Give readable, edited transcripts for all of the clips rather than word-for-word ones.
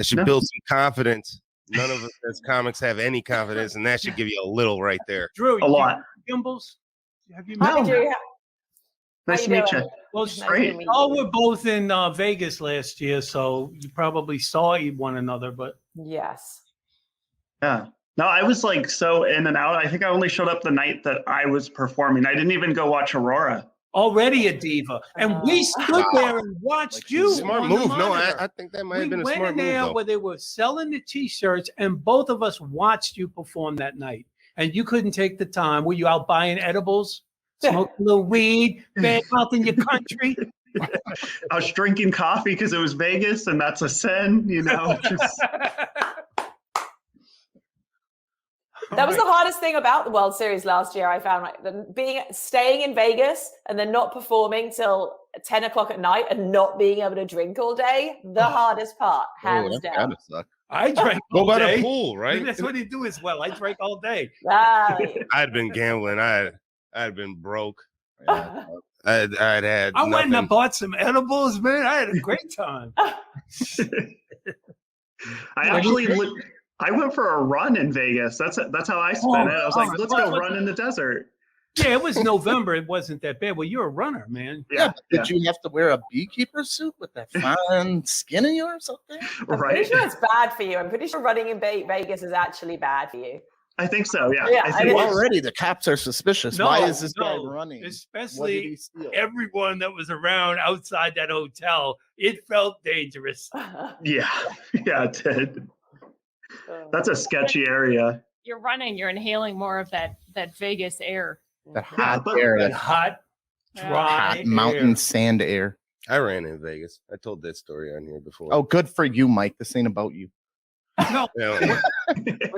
That should build some confidence. None of us as comics have any confidence, and that should give you a little right there. Drew, A lot. Kimbles? Have you No. met? Drew. Nice to meet you. Well, Great. all were both in Vegas last year, so you probably saw one another. But Yes. Yeah. No, I was like so in and out. I think I only showed up the night that I was performing. I didn't even go watch Aurora. already a diva, and we stood there and watched you. Smart on move. the No, monitor. I think that might have We been a went smart in move. there Though. where they were selling the T-shirts, and both of us watched you perform that night. And you couldn't take the time. Were you out buying edibles, smoking a little weed, bad mouth in your country? I was drinking coffee because it was Vegas, and that's a sin, you know. Just, That was the hardest thing about the World Series last year. I found staying in Vegas and then not performing till 10 o'clock at night and not being able to drink all day. The hardest part, hands down. I drank Go all by day. the pool, right? That's what he do as well. I drank all day. I'd been gambling. I'd been broke. Yeah. I'd had. I went and I nothing. bought some edibles, man. I had a great time. I went for a run in Vegas. That's how I spent it. I was like, let's go run in the desert. Yeah, it was November. It wasn't that bad. Well, you're a runner, man. Yeah. Did you have to wear a beekeeper suit with that fine skin in you or something? I'm pretty sure it's bad for you. I'm pretty sure running in Vegas is actually bad for you. I think so, yeah. Yeah, I think already the cops are suspicious. Why is this guy running? Especially everyone that was around outside that hotel. It felt dangerous. Yeah, it did. That's a sketchy area. You're running, you're inhaling more of that Vegas air. The hot air, that hot, dry hot mountain sand air. I ran in Vegas. I told that story on here before. Oh, good for you, Mike. This ain't about you. No, when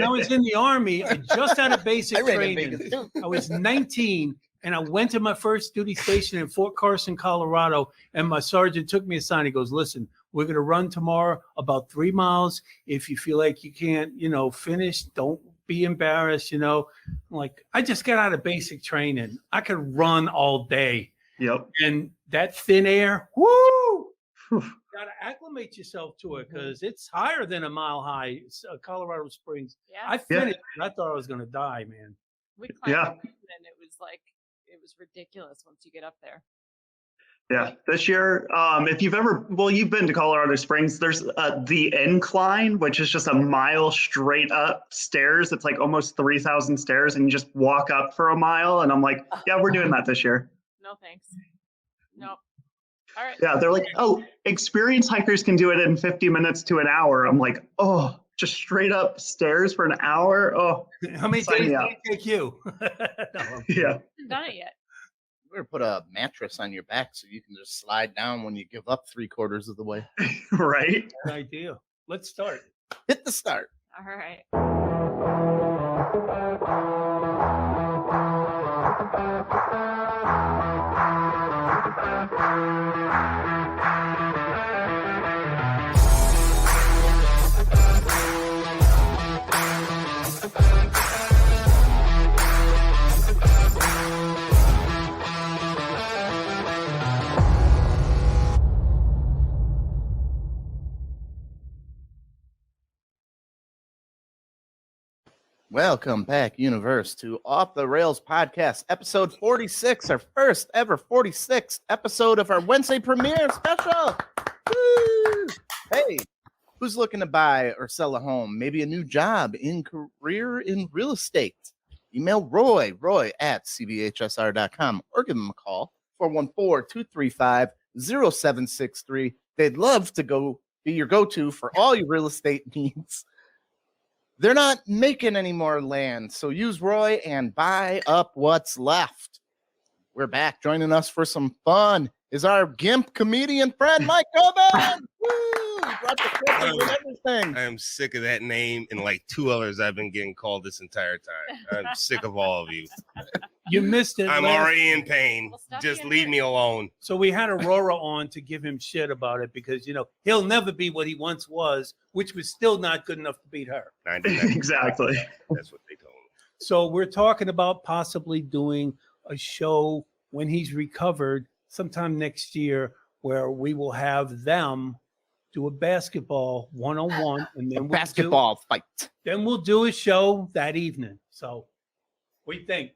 I was in the Army, I just out of basic training. I was 19, and I went to my first duty station in Fort Carson, Colorado, and my sergeant took me aside. He goes, "Listen, we're going to run tomorrow about 3 miles. If you feel like you can't, finish, don't be embarrassed, I'm like, I just got out of basic training. I could run all day. Yep. And that thin air, whoo! Got to acclimate yourself to it because it's higher than a mile high. It's, Colorado Springs. Yeah. I finished and I thought I was going to die, man. We climbed and it was ridiculous once you get up there. Yeah, this year, if you've been to Colorado Springs, there's the incline, which is just a mile straight up stairs. It's like almost 3,000 stairs, and you just walk up for a mile. And I'm like, yeah, we're doing that this year. No, thanks. Nope. All right. Yeah, they're like, oh, experienced hikers can do it in 50 minutes to an hour. I'm like, oh, just straight up stairs for an hour. Oh, how many days did it take you? Yeah, I haven't done it yet. We're put a mattress on your back so you can just slide down when you give up 3/4 of the way. Right. Good idea. Let's start. Hit the start. All right. Welcome back, Universe, to Off the Rails podcast, episode 46, our first ever 46th episode of our Wednesday premiere special. Woo! Hey, who's looking to buy or sell a home? Maybe a new job career in real estate? Email Roy at cbhsr.com or give him a call, 414-235-0763. They'd love to be your go-to for all your real estate needs. They're not making any more land, so use Roy and buy up what's left. We're back. Joining us for some fun is our GIMP comedian friend, Mike Kobin. Woo! Brought the clippers and everything. I am sick of that name and like 2 others I've been getting called this entire time. I'm sick of all of you. You missed it. I'm already in pain. Well, stop Just being leave hurt. me alone. So we had Aurora on to give him shit about it because, he'll never be what he once was, which was still not good enough to beat her. 99. Exactly. That's what they told me. So we're talking about possibly doing a show when he's recovered sometime next year where we will have them do a basketball 1-on-1, and A then basketball fight. Then we'll do a show that evening. So, what do you think?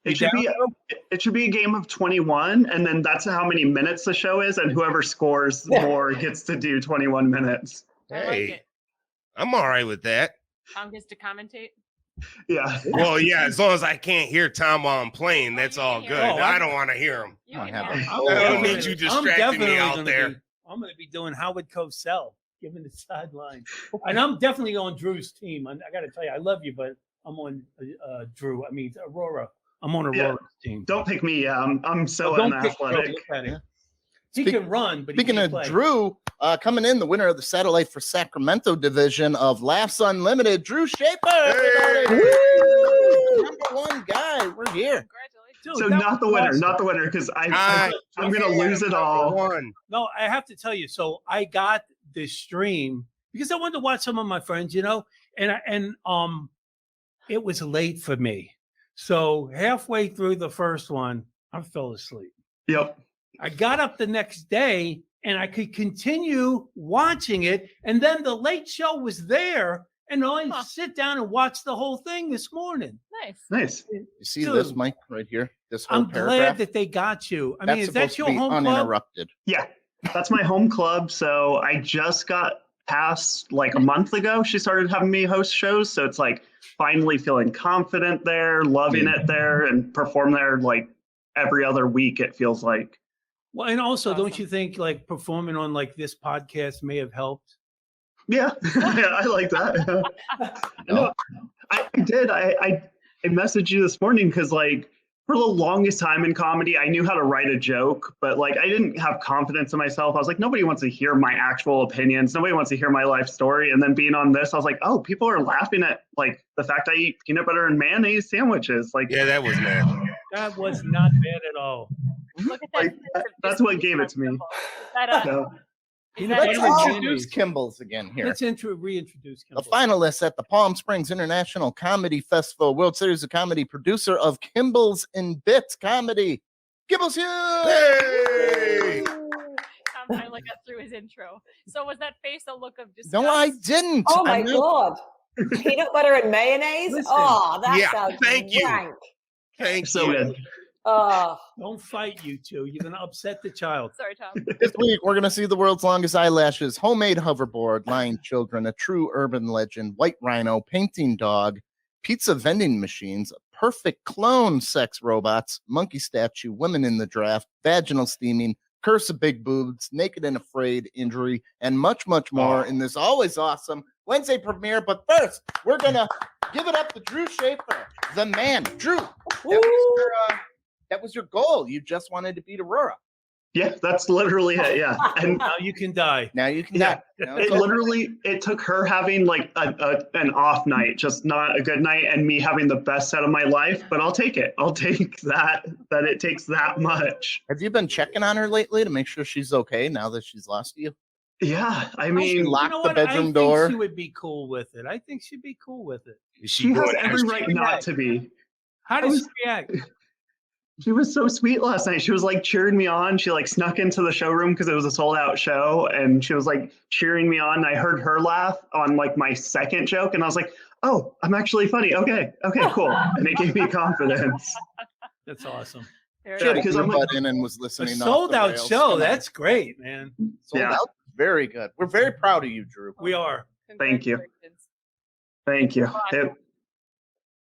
It should be a game of 21, and then that's how many minutes the show is, and whoever scores more gets to do 21 minutes. I like Hey, it. I'm all right with that. Tom gets to commentate. Yeah. Well, yeah, as long as I can't hear Tom while I'm playing, that's you all can good. hear him. I don't want to hear him. You I can have hear a- it. Oh, I don't yeah. need you distracting me out there. I'm going to be doing Howard Cosell, giving the sideline. And I'm definitely on Drew's team. I got to tell you, I love you, but I'm on Aurora. I'm on Aurora's team. Don't pick me. I'm so Don't pick Joe, unathletic. look at him. He Speak- can run, but Speaking he of can't play. Drew, coming in, the winner of the Satellite for Sacramento division of Laughs Unlimited, Drew Shaper. Everybody. Number one guy. We're here. Congratulations. Dude, So that not the was winner, awesome. not the winner, because I'm Ah, gonna lose it all. One. No, I have to tell you. So I got this stream because I wanted to watch some of my friends, and it was late for me. So halfway through the first one, I fell asleep. Yep. I got up the next day and I could continue watching it. And then the late show was there, and I sit down and watch the whole thing this morning. Nice. Nice. You see Dude. this, Mike, right here? This whole I'm paragraph? glad that they got you. I mean, is that supposed your to be home club? uninterrupted. Yeah, that's my home club. So I just got past like a month ago. She started having me host shows. So it's like finally feeling confident there, loving it there, and perform there like every other week, it feels like. Well, and also, don't Awesome. you think like performing on like this podcast may have helped? Yeah, I like that. No, I did. I messaged you this morning because like for the longest time in comedy, I knew how to write a joke, but like I didn't have confidence in myself. I was like, nobody wants to hear my actual opinions. Nobody wants to hear my life story. And then being on this, I was like, oh, people are laughing at like the fact I eat peanut butter and mayonnaise sandwiches. Like, Yeah, that was mad. That was not bad at all. Look at that. Like, that's what gave it to me. Is that so, You is know, that Let's Edward introduce Jenny. Kimbles again here. Let's reintroduce The Kimble. finalist at the Palm Springs International Comedy Festival, World Series of Comedy, producer of Kimbles in Bits Comedy, Kimbles Hume. Hey! Tom finally got through his intro. So was that face a look of disgust? No, I didn't. Oh my I'm not- god. Peanut butter and mayonnaise? Listen. Oh, that Yeah, sounds thank you. rank. Thank so you. good. Oh, Don't fight, you two. You're gonna upset the child. Sorry, Tom. This week, we're going to see the world's longest eyelashes, homemade hoverboard, lying children, a true urban legend, white rhino, painting dog, pizza vending machines, perfect clone sex robots, monkey statue, women in the draft, vaginal steaming, curse of big boobs, naked and afraid, injury, and much, much more in this always awesome Wednesday premiere. But first, we're going to give it up to Drew Shaper, the man. Drew, that was your goal. You just wanted to beat Aurora. Yeah, that's literally it. Yeah. And Now you can die. Now you can Yeah, die. Now it it's over. literally, it took her having like an off night, just not a good night, and me having the best set of my life, but I'll take it. I'll take that it takes that much. Have you been checking on her lately to make sure she's okay now that she's lost you? Yeah, I She mean, locked You know the what? bedroom I door. think she would be cool with it. I think she'd be cool with it. Is she has doing every extra? right not to be. How does she react? She was so sweet last night. She was like cheering me on. She like snuck into the showroom because it was a sold out show, and she was like cheering me on. I heard her laugh on like my second joke, and I was like, "Oh, I'm actually funny. Okay, cool." And it gave me confidence. That's awesome. Very Yeah, good. because Your I'm like- butt in and was A listening. off sold the out rails. show. Come on. That's great, man. sold Yeah. out. Very good. We're very proud of you, Drew. We are. Thank you. Congratulations. Thank you.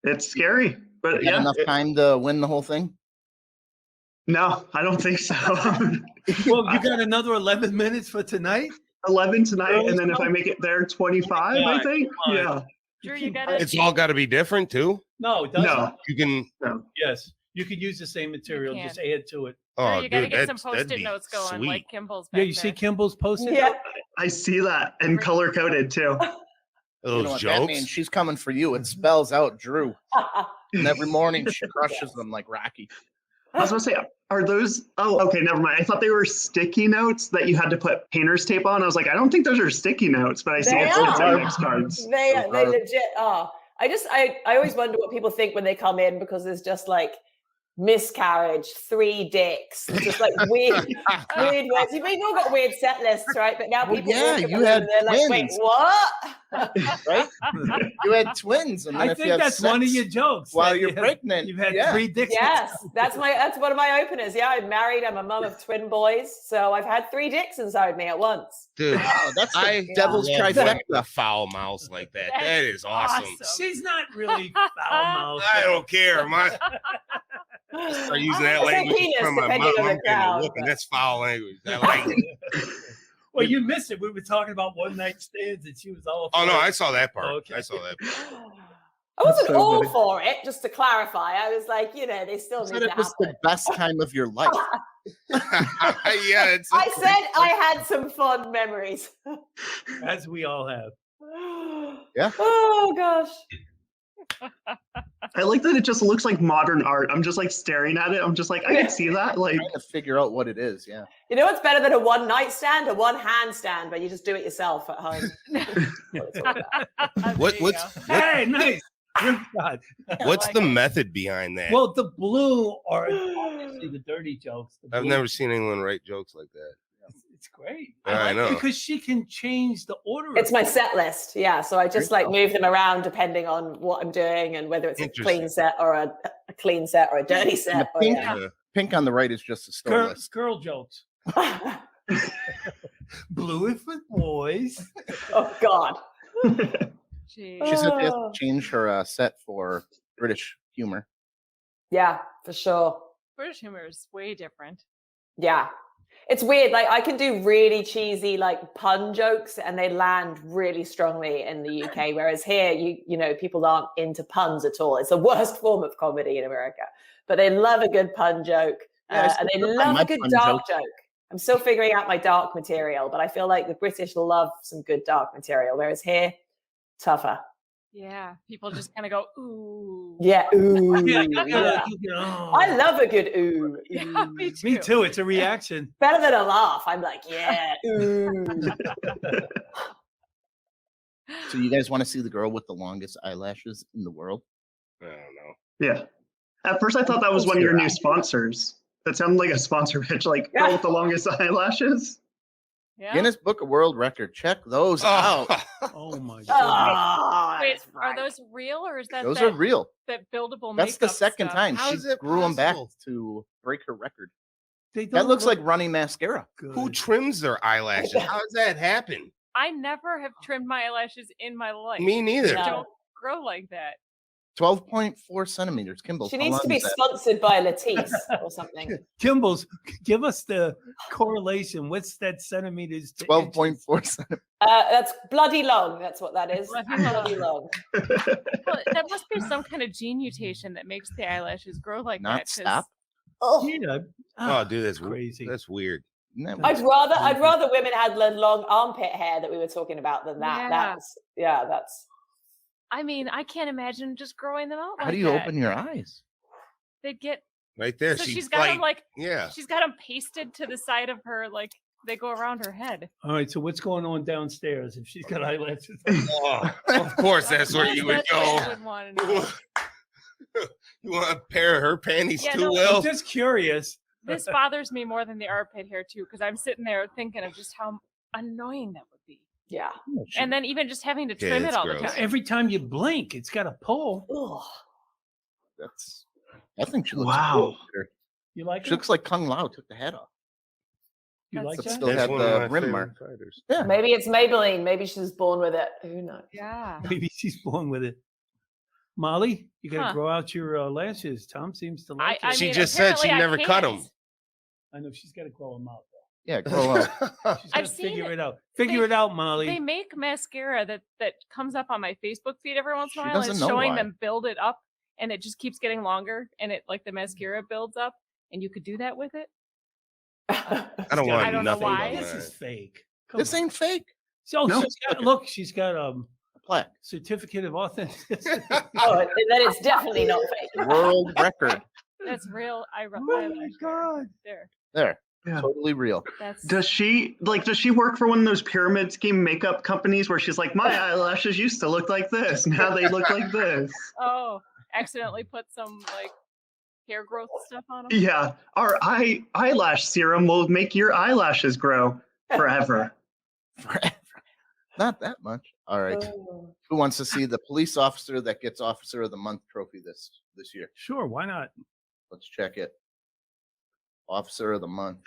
It's scary, but You had yeah. enough time to win the whole thing. No, I don't think so. Well, you got another 11 minutes for tonight? 11 tonight, and then if I make it there, 25, I Come think. on. Yeah. Drew, you got it. It's all got to be different too. No, it doesn't. No. You can. Yes. You could use the same material, can. just add to it. Oh, Drew, you gotta dude, get some that'd post-it be notes going, sweet. like Kimbles. Yeah, back you see there. Kimball's posted? yeah. I see that and color coded too. Those You know what jokes. that means? She's coming for you. It spells out Drew. And every morning she crushes them like Rocky. I was going to say, are those? Oh, okay, never mind. I thought they were sticky notes that you had to put painter's tape on. I was like, I don't think those are sticky notes, but I see They it's are. index cards. They legit are. I always wonder what people think when they come in, because there's just like miscarriage, 3 dicks, just like weird words. You've all got weird set lists, right? But now Well, people yeah, walk up you to them had and they're like, wait, twins. what? Right? You had twins, and then I if you think have that's one of sex your jokes. while that you're you have- pregnant. You've had yeah. 3 dicks. Yes, that's one of my openers. Yeah, I'm married. I'm a mum of twin boys, so I've had 3 dicks inside me at once. Dude, Wow, that's the I devil's love trifecta. a foul mouse like that. That is awesome. She's not really foul mouth. I don't care. Start using that I say language penis, from my depending mom. on the I'm getting a crowd, whooping. but- That's foul language. I like it. Well, you missed it. We were talking about one night stands, and she was all. Oh no, for it. I saw that part. Okay. I saw that part. I wasn't so all funny. for it, just to clarify. I was like, they still You need said to it was happen. the best time of your life. Yeah, it's. I said I had some fond memories. As we all have. Yeah. Oh gosh. I like that it just looks like modern art. I'm just like staring at it. I'm just like, I can see that. Like, Trying to figure out what it is. Yeah. You know what's better than a one night stand? A one hand stand, but you just do it yourself at home. What's Hey, nice. Good God. what's the method behind that? Well, the blue are obviously the dirty jokes. The I've blue- never seen anyone write jokes like that. It's great. Yeah, I like it know. because she can change the order. It's of my it. set list. Yeah. So I just like move them around depending on what I'm doing and whether it's a clean Interesting. set or a clean set or a dirty set. Or, pink- yeah. Yeah. Pink on the right is just a store list. girl jokes. Blue is for boys. Oh God. She Jeez. said she has Oh. to change her set for British humor. Yeah, for sure. British humor is way different. Yeah. It's weird. Like I can do really cheesy like pun jokes and they land really strongly in the UK. Whereas here, people aren't into puns at all. It's the worst form of comedy in America. But they love a good pun joke. Yeah, I And they still find love my a good pun dark joke. I'm still figuring out my dark material, but I feel like the British love some good dark material. Whereas here, tougher. Yeah, people just kind of go, ooh. Yeah. Ooh. Yeah, Yeah. oh. I love a good ooh. Yeah, Ooh. me too. Me too. It's a reaction. Better than a laugh. I'm like, yeah. Ooh. So you guys want to see the girl with the longest eyelashes in the world? I don't know. yeah. At first, I thought that was one of your new sponsors. That sounded like a sponsor pitch, like girl with the longest eyelashes. Yeah. Guinness Book of World Record. Check those out. Oh my god. Oh, Wait, that's are right. those real or is that Those that, are real. that buildable That's the makeup second stuff? time How she is it grew them back possible? to break her record. They That don't looks like look running mascara. good. Who trims their eyelashes? How does that happen? I never have trimmed my eyelashes in my life. Me neither. They No. don't grow like that. 12.4 centimeters. Kimbles. She how needs long to be is that? sponsored by Latisse or something. Kimbles, give us the correlation. What's that centimeters to 12.4 centimeters. That's bloody long. That's what that is. Bloody long. Bloody long. Well, that must be some kind of gene mutation that makes the eyelashes grow like Not that. 'cause stop. Oh, Yeah. Oh, dude, that's crazy. That's weird. Isn't that I'd weird? rather women had the long armpit hair that we were talking about than that. Yeah. That's I mean, I can't imagine just growing them out. How like do you that. open your eyes? They get Right there. so She's she's got them like yeah. she's got them pasted to the side of her, like they go around her head. All right. So what's going on downstairs if she's got eyelashes? Oh, of course, that's where you would That's what go. I would want to know. You want a pair of her panties Yeah, too? no, Well, I'm just curious. This bothers me more than the armpit hair too, because I'm sitting there thinking of just how annoying that would be, yeah. and then even just having to Yeah, trim it it's all the gross. time. Every time you blink, it's got a pull. Ugh. That's. I think she looks. Wow. cool. You like She it? looks like Kung Lao took the head off. You like But that? still that's had one the of my rim favorite mark. fighters. Yeah. Maybe it's Maybelline. Maybe she's born with it. Who knows? Yeah. Maybe she's born with it. Molly, you got to Huh. grow out your lashes. Tom seems to like I it. She mean, just said she apparently I never cut 'em. can't. I know she's got to grow them out. Yeah, grow up. She's I've got to seen figure it. it out. Figure They- it out, Molly. They make mascara that comes up on my Facebook feed every once in a She while. And doesn't it's know showing why. them build it up, and it just keeps getting longer, and it like the mascara builds up, and you could do that with it. I don't want I don't know nothing why. about This that. is fake. Come This on. ain't fake. So No. she's got, look, she's got A plaque. certificate of authenticity. Oh, then it's definitely not fake. World record. That's real. Oh my God. There. There. Yeah. Totally real. That's Does she work for one of those pyramid scheme makeup companies where she's like, my eyelashes used to look like this, now they look like this? oh, accidentally put some like hair growth stuff on them. Yeah, our eyelash serum will make your eyelashes grow forever. Forever. Not that much. All right. Oh. Who wants to see the police officer that gets Officer of the Month trophy this year? Sure, why not? Let's check it. Officer of the Month.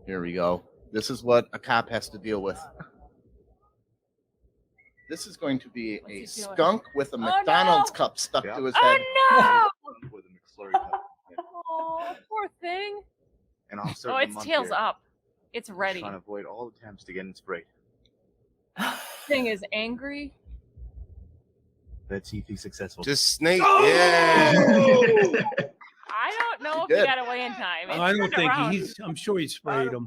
Here we go. This is what a cop has to deal with. This is going to be a What's he doing? skunk with a no! McDonald's cup stuck to his head. Oh With a McFlurry cup. no! Oh, poor thing. And Officer Oh, of the its Month tail's here, up. It's ready. trying to avoid all attempts to get it sprayed. Thing is angry. Let's see if he's successful. Just snake. Oh! Yeah. I don't know if He he did. got away in time. It I don't turned think around. I'm sure he sprayed him.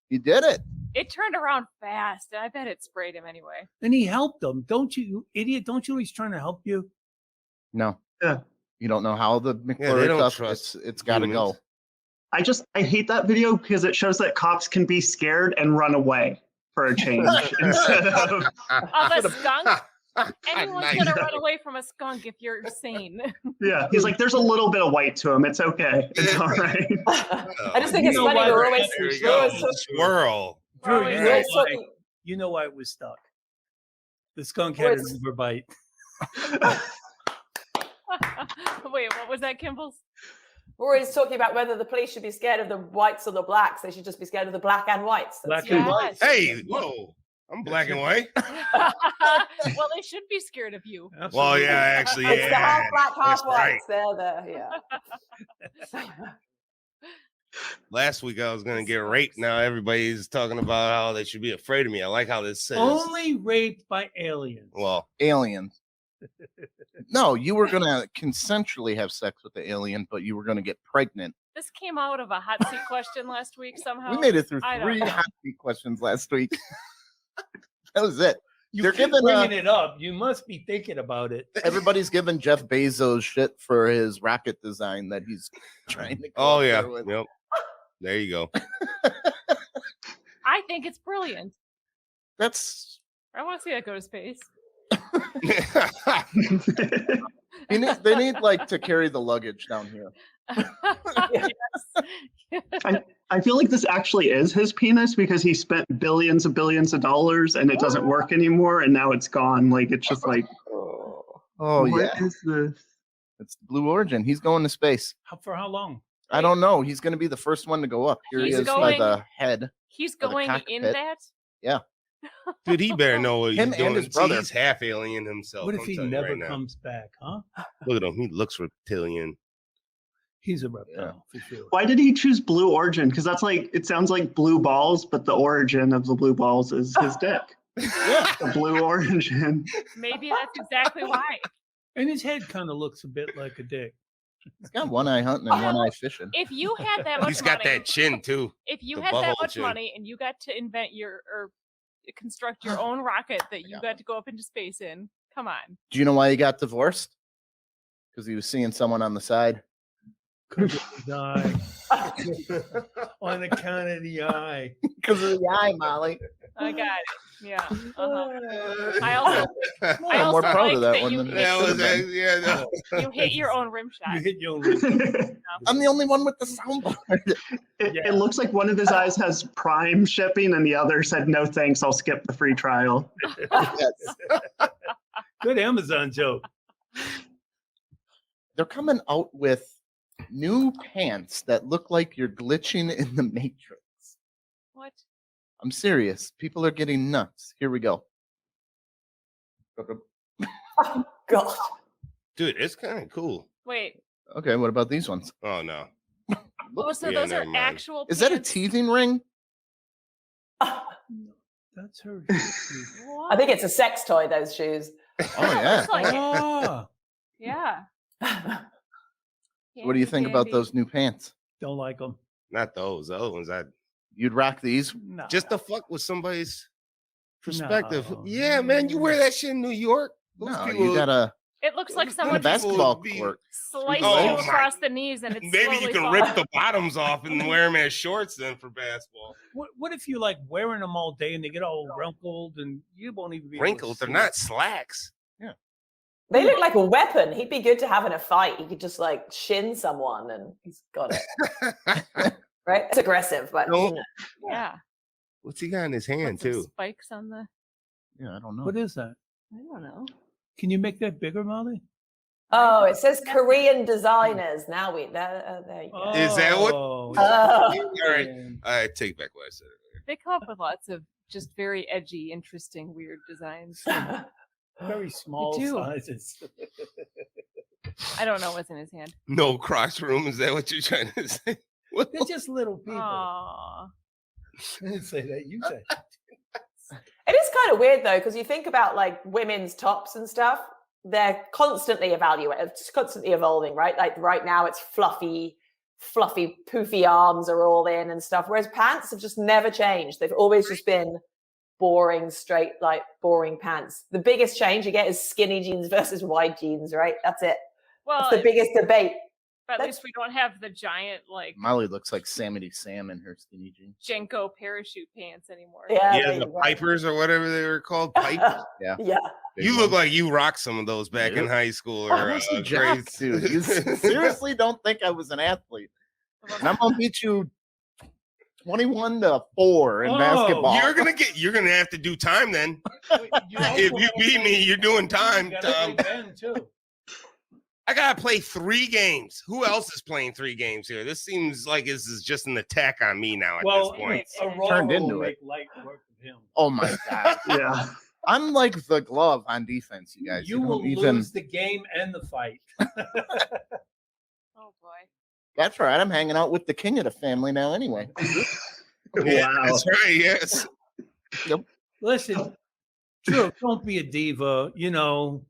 He did it. It turned around fast, and I bet it sprayed him anyway. And he helped him. Don't you idiot? Don't you know he's trying to help you? No. Yeah. You don't know how the they McFlurry don't cup. trust It's got to go. humans. I hate that video because it shows that cops can be scared and run away for a change instead of Of a skunk? Anyone's Nice. gonna run away from a skunk if you're sane. yeah. He's like, there's a little bit of white to him. It's okay. It's all right. I just think You it's know funny. why We're we're always, There you we're go. always talking- Squirrel. Drew, Right. you we're know always why? talking- You know why it was stuck. The skunk had an What's- overbite. Wait, what was that, Kimbles? We're always talking about whether the police should be scared of the whites or the blacks. They should just be scared of the black and whites. That's- Black and white. Hey, whoa. I'm black and white. Well, they should be scared of you. Well, Absolutely. yeah, actually, It's the half yeah. black, half That's right. whites. They're there, yeah. Last week I was gonna get raped. Now everybody's talking about how they should be afraid of me. I like how this says. Only raped by aliens. Well, Aliens. No, you were going to consensually have sex with the alien, but you were going to get pregnant. This came out of a hot seat question last week somehow. We made it through I don't 3 know. hot seat questions last week. That was it. you they're keep giving, bringing it up. You must be thinking about it. Everybody's giving Jeff Bezos shit for his rocket design that he's trying to. go oh up yeah, there with. yep. There you go. I think it's brilliant. That's I want to see that go to space. they need like to carry the luggage down here. Yes. I feel like this actually is his penis because he spent billions of dollars and it doesn't work anymore and now it's gone. Like it's just like, Oh what yeah, is this? it's Blue Origin. He's going to space. For how long? I don't know. He's going to be the first one to go up. Here He's he is by going- the head. He's Or the going in cockpit. that. Dude, he better know what he's Him and doing. his See, brother. he's half alien himself. What if I'm he telling you never right now. comes back, huh? Look at him. He looks reptilian. He's a reptile for sure. Why did he choose Blue Origin? Because that's like, it sounds like blue balls, but the origin of the blue balls is his dick. Yeah. The Blue Origin. Maybe that's exactly why. And his head kind of looks a bit like a dick. He's got one eye hunting and one eye fishing. If you had that much He's got money, that chin too. if you the had that butthole much chin. money and you got to invent your or construct your own rocket that you got got to go up into space in, come on. Do you know why he got divorced? Because he was seeing someone on the side. Because of his eye. On account of the eye. Because of the eye, Molly. I got it. Yeah. Uh-huh. I also I I'm more also proud like of that that one you than hit- That was been. yeah. No. you hit your own rim You shot. hit your own. I'm the only one with the soundboard. It looks like one of his eyes has Prime shipping and the other said, no thanks, I'll skip the free trial. Yes. Good Amazon joke. They're coming out with new pants that look like you're glitching in the Matrix. What? I'm serious. People are getting nuts. Here we go. God. Dude, it's kind of cool. Wait. Okay, what about these ones? Oh no. Oh, so Yeah, those are never mind. actual Is that a pants? teething ring? That's her. I think it's a sex toy, those shoes. Oh yeah. Looks like it. Oh, Yeah. What do you think about Candy. those new pants? don't like them. Not those. The other ones. You'd rock these? No. Just to fuck with somebody's perspective. No. Yeah, man. You wear that shit in New York. Those No, people- you gotta It looks like Those on a someone people just basketball would be- court. sliced Oh you my- across the knees and it's Maybe you slowly can falling. rip the bottoms off and wear them as shorts then for basketball. What if you like wearing them all day and they get all wrinkled and you won't even be able to Wrinkled. They're see not slacks. They look like a weapon. He'd be good to have in a fight. He could just like shin someone and he's got it. Right? It's aggressive, but No. Yeah. What's he got in his hand Put some too? spikes on the. Yeah, I don't know. What is that? I don't know. Can you make that bigger, Molly? Oh, it says Korean designers. Now there you go. Is that what- Oh, All right, I take back what I said earlier. They come up with lots of just very edgy, interesting, weird designs. very small do. sizes. I don't know what's in his hand. No cross room. Is that what you're trying to say? What They're just little people. Aww. I didn't say that. You said. It is kind of weird though, because you think about like women's tops and stuff, they're constantly evaluated, constantly evolving, right? Like right now it's fluffy, poofy arms are all in and stuff. Whereas pants have just never changed. They've always just been boring, straight, like boring pants. The biggest change you get is skinny jeans versus wide jeans, right? That's it. Well, That's the biggest debate. but at least we don't have the giant like Molly looks like Sammy Sam in her skinny jeans. Jenko parachute pants anymore. Yeah, Yeah, there the you go. Pipers or whatever they were called. Pipers. Yeah. Big You one. look like you rocked some of those back in Yep. high school. I Or was a grade. jock, dude. You seriously don't think I was an athlete? And I'm gonna beat you 21-4 in Oh, basketball. You're gonna have to do time then. If you beat me, you're doing time, Tom. Too. I gotta play 3 games. Who else is playing 3 games here? This seems like this is just an attack on me now at Well, this point. Aurora Turned into will it. make light work of him. Oh my god. Yeah. I'm like the glove on defense, you guys. You don't will even. lose the game and the fight. Oh boy. That's right. I'm hanging out with the king of the family now, anyway. Yeah, Wow. that's right. Yes. Listen, Drew, don't be a diva,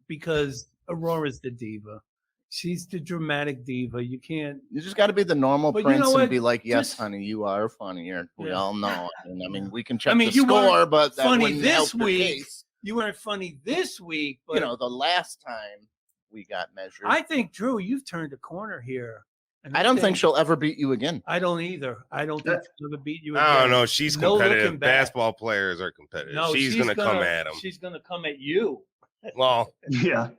because Aurora's the diva. She's the dramatic diva. You can't. You just got to be the normal But you prince know and what? be like, "Yes, Just- honey, you are funnier." We Yeah. all know. And I mean, we can check I mean, the you weren't score, but that funny wouldn't this help your week. case. You weren't funny this week, but The last time we got measured, I think, Drew, you've turned a corner here. And I don't think she'll ever beat you again. I don't either. I don't think she'll ever beat you. I don't again. know. She's No looking competitive. back. Basketball players are competitive. No, she's gonna come at him. She's gonna come at you. Well, Yeah.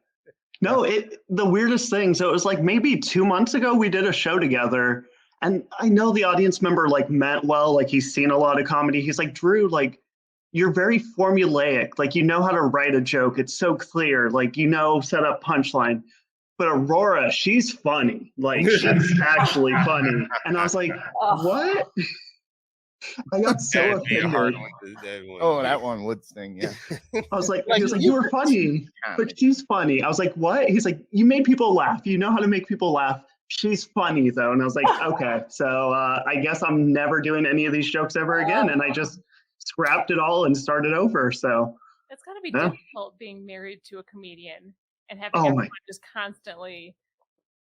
No, the weirdest thing. So it was like maybe 2 months ago we did a show together, and I know the audience member like meant well, like he's seen a lot of comedy. He's like, Drew, like you're very formulaic. Like you know how to write a joke. It's so clear. Like set up punchline. But Aurora, she's funny. Like she's actually funny. And I was like, Oh. what? I got so that'd be a hard offended. one. That one Oh, would be- that one would sting. Yeah. I was like, Like, he was like, you you were funny. Comedy. But she's funny. I was like, what? He's like, you made people laugh. You know how to make people laugh. She's funny though. And I was like, okay. So I guess I'm never doing any of these jokes ever again. And I just scrapped it all and started over. So It's got to be Yeah. difficult being married to a comedian and having Oh my- everyone just constantly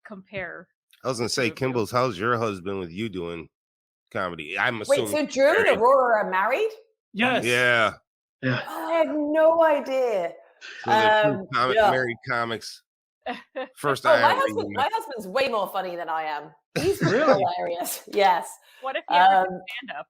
compare. I was gonna say, Kimbles, how's your husband with you doing comedy? I'm Wait, assuming. so Drew and married. Aurora are married? Yes. Yeah. Oh, I had no idea. So they're two Yeah. married comics. First Oh, I my ever husband, even my husband's way more funny than I am. He's Really? hilarious. Yes. What if he ever did Um, stand up?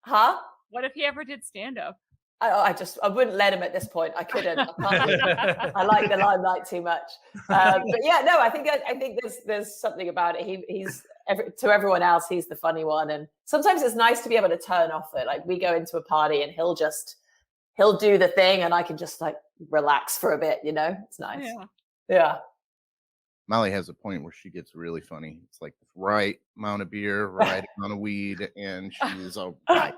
Huh? What if he ever did stand up? I wouldn't let him at this point. I couldn't. I like the limelight too much. But yeah, no, I think there's something about it. To everyone else, he's the funny one, and sometimes it's nice to be able to turn off it. Like we go into a party and he'll do the thing, and I can just like relax for a bit. It's nice. Yeah. Yeah. Molly has a point where she gets really funny. It's like the right amount of beer, right amount of weed, and she's all right.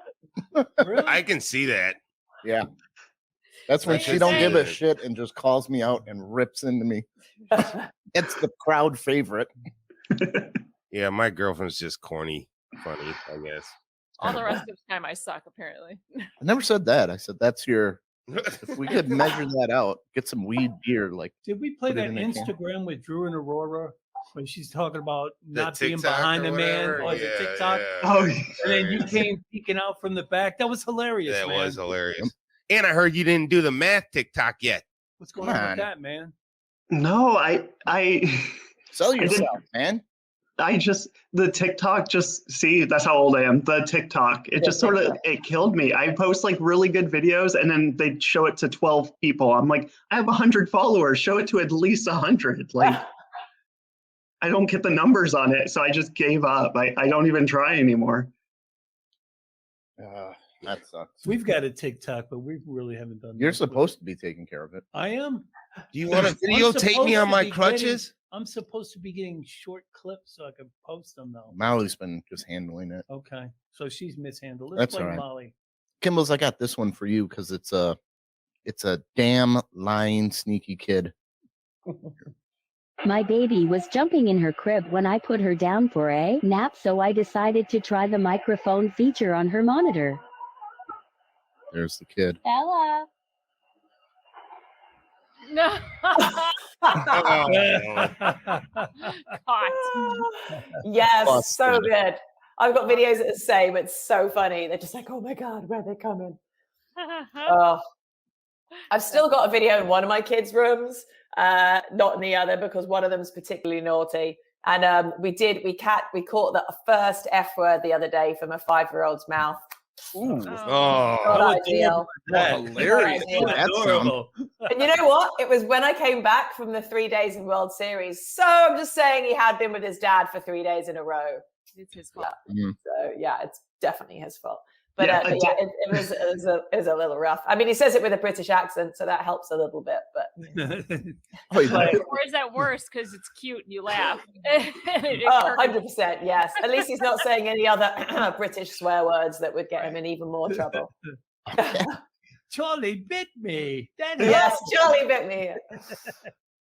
Really? I can see that. Yeah. That's when Like she I don't give a said. shit and just calls me out and rips into me. It's the crowd favorite. Yeah, my girlfriend's just corny, funny, I guess. All the rest of the time I suck, apparently. I never said that. I said that's your. If we could measure that out, get some weed beer. Like Did we play Put it that in a can. Instagram with Drew and Aurora when she's talking about The not being TikTok behind or the man whatever? or the Yeah, TikTok? yeah. oh, And then you Hilarious. came peeking out from the back. That was hilarious. That man. was hilarious. And I heard you didn't do the math TikTok yet. What's going Come on on. with that, man? no, I sell didn't- yourself, man. the TikTok that's how old I am. The TikTok, it just sort of, it killed me. I post like really good videos and then they show it to 12 people. I'm like, I have 100 followers, show it to at least 100. Like, I don't get the numbers on it. So I just gave up. I don't even try anymore. That sucks. We've got a TikTok, but we really haven't done. You're supposed to be taking care of it. I am. Do you want to videotape me on my crutches? I'm supposed to be getting short clips so I can post them though. Molly's been just handling it. Okay, so she's mishandled. Let's That's play all right. Molly. Kimbles, I got this one for you because it's a damn lying sneaky kid. My baby was jumping in her crib when I put her down for a nap, so I decided to try the microphone feature on her monitor. There's the kid. Ella. No. Yes, Busted. so good. I've got videos that are the same. It's so funny. They're just like, oh my God, where are they coming? Oh, I've still got a video in one of my kids' rooms, not in the other because one of them's particularly naughty. And we caught the first F word the other day from a 5-year-old's mouth. Ooh. Not ideal. Hilarious. That sound. And you know what? It was when I came back from the 3 days in World Series. So I'm just saying he had been with his dad for 3 days in a row. It's his fault. Mhm. So yeah, it's definitely his fault. But Yeah, but yeah, it was a little rough. I mean, he says it with a British accent, so that helps a little bit. But Oh, yeah. Or is that worse because it's cute and you laugh? oh, 100%, yes. At least he's not saying any other British swear words that would get him in even more trouble. Charlie bit me. Yes, Charlie bit me.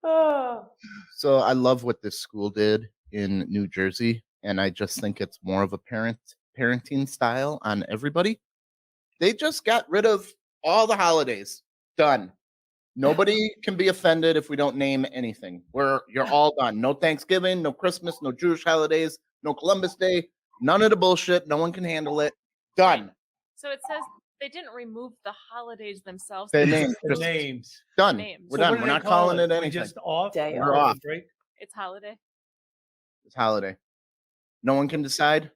Oh. So I love what this school did in New Jersey, and I just think it's more of a parenting style on everybody. They just got rid of all the holidays. Done. Nobody can be offended if we don't name anything. You're all done. No Thanksgiving, no Christmas, no Jewish holidays, no Columbus Day, none of the bullshit. No one can handle it. Done. So it says they didn't remove the holidays themselves. Their They names. The Just names. done. names. We're So done. what do We're they not call calling it We anything. just off. Day We're off. Break. It's holiday. It's holiday. No one can decide.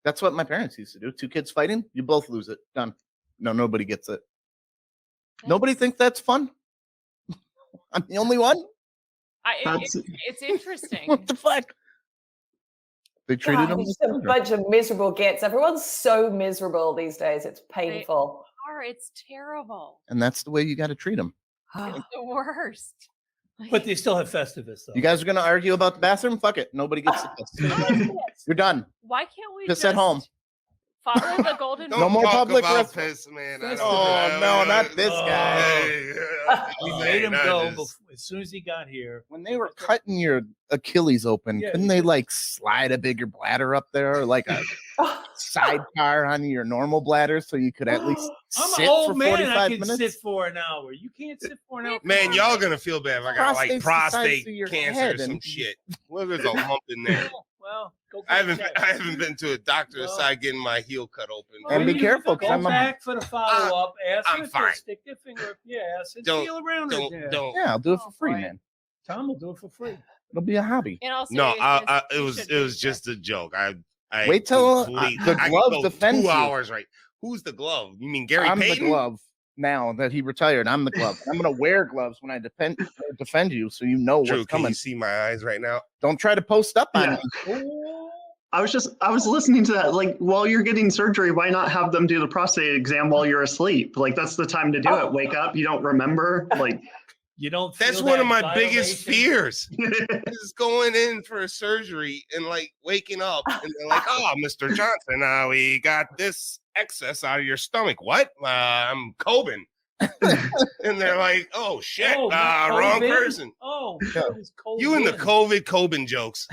That's what my parents used to do. 2 kids fighting, you both lose it. Done. No, nobody gets it. Nobody thinks that's fun. I'm the only one. It's interesting. What the fuck? They treated them. Just a bunch of miserable gits. Everyone's so miserable these days. It's painful. It's terrible. And that's the way you got to treat them. It's the worst. But they still have Festivus though. You guys are going to argue about the bathroom? Fuck it. Nobody gets it. You're done. Why can't we Piss just at home. follow the golden No more talk public about rest- piss, man. Oh, no, not this guy. Hey, We oh, made him that go is- as soon as he got here. When they were cutting your Achilles open, Yeah, couldn't they like slide a bigger bladder up there, or like a sidecar on your normal bladder, so you could at least I'm sit an old for man. 45 I can minutes? sit for an hour. You can't sit for an hour. Man, y'all gonna feel bad if I got like Prostate's the size prostate of your cancer head or some and- shit. What if there's a lump in there? Well, go I get haven't been to a doctor Well- aside getting my heel cut open. And be You careful, Go 'cause I'm a- back for the follow up. Ask I'm her to fine. stick their finger up your ass and Don't- feel around it. there. Don't. Yeah, I'll do it for Oh, free, boy. man. Tom will do it for free. It'll be a hobby. In all No, seriousness, it you was should it was do just a joke. I Wait till, complete- the I could glove go defends 2 you. hours, right? Who's the glove? You mean Gary I'm Payton? the glove now that he retired. I'm the glove. I'm gonna wear gloves when I defend you, so you know Drew, what's can coming. you see my eyes right now? Don't try to post up on Yeah. me. I was listening to that. Like, while you're getting surgery, why not have them do the prostate exam while you're asleep? Like, that's the time to do it. Wake up, you don't remember. Like, You don't. That's feel one that of my biggest dilation? fears. Is going in for a surgery and like waking up and they're like, "Oh, Mr. Johnson, we got this excess out of your stomach." What? I'm Kobin. And they're like, "Oh shit, Oh, not wrong COVID? person." Oh, Yeah. it was cold You and the in. COVID Kobin jokes.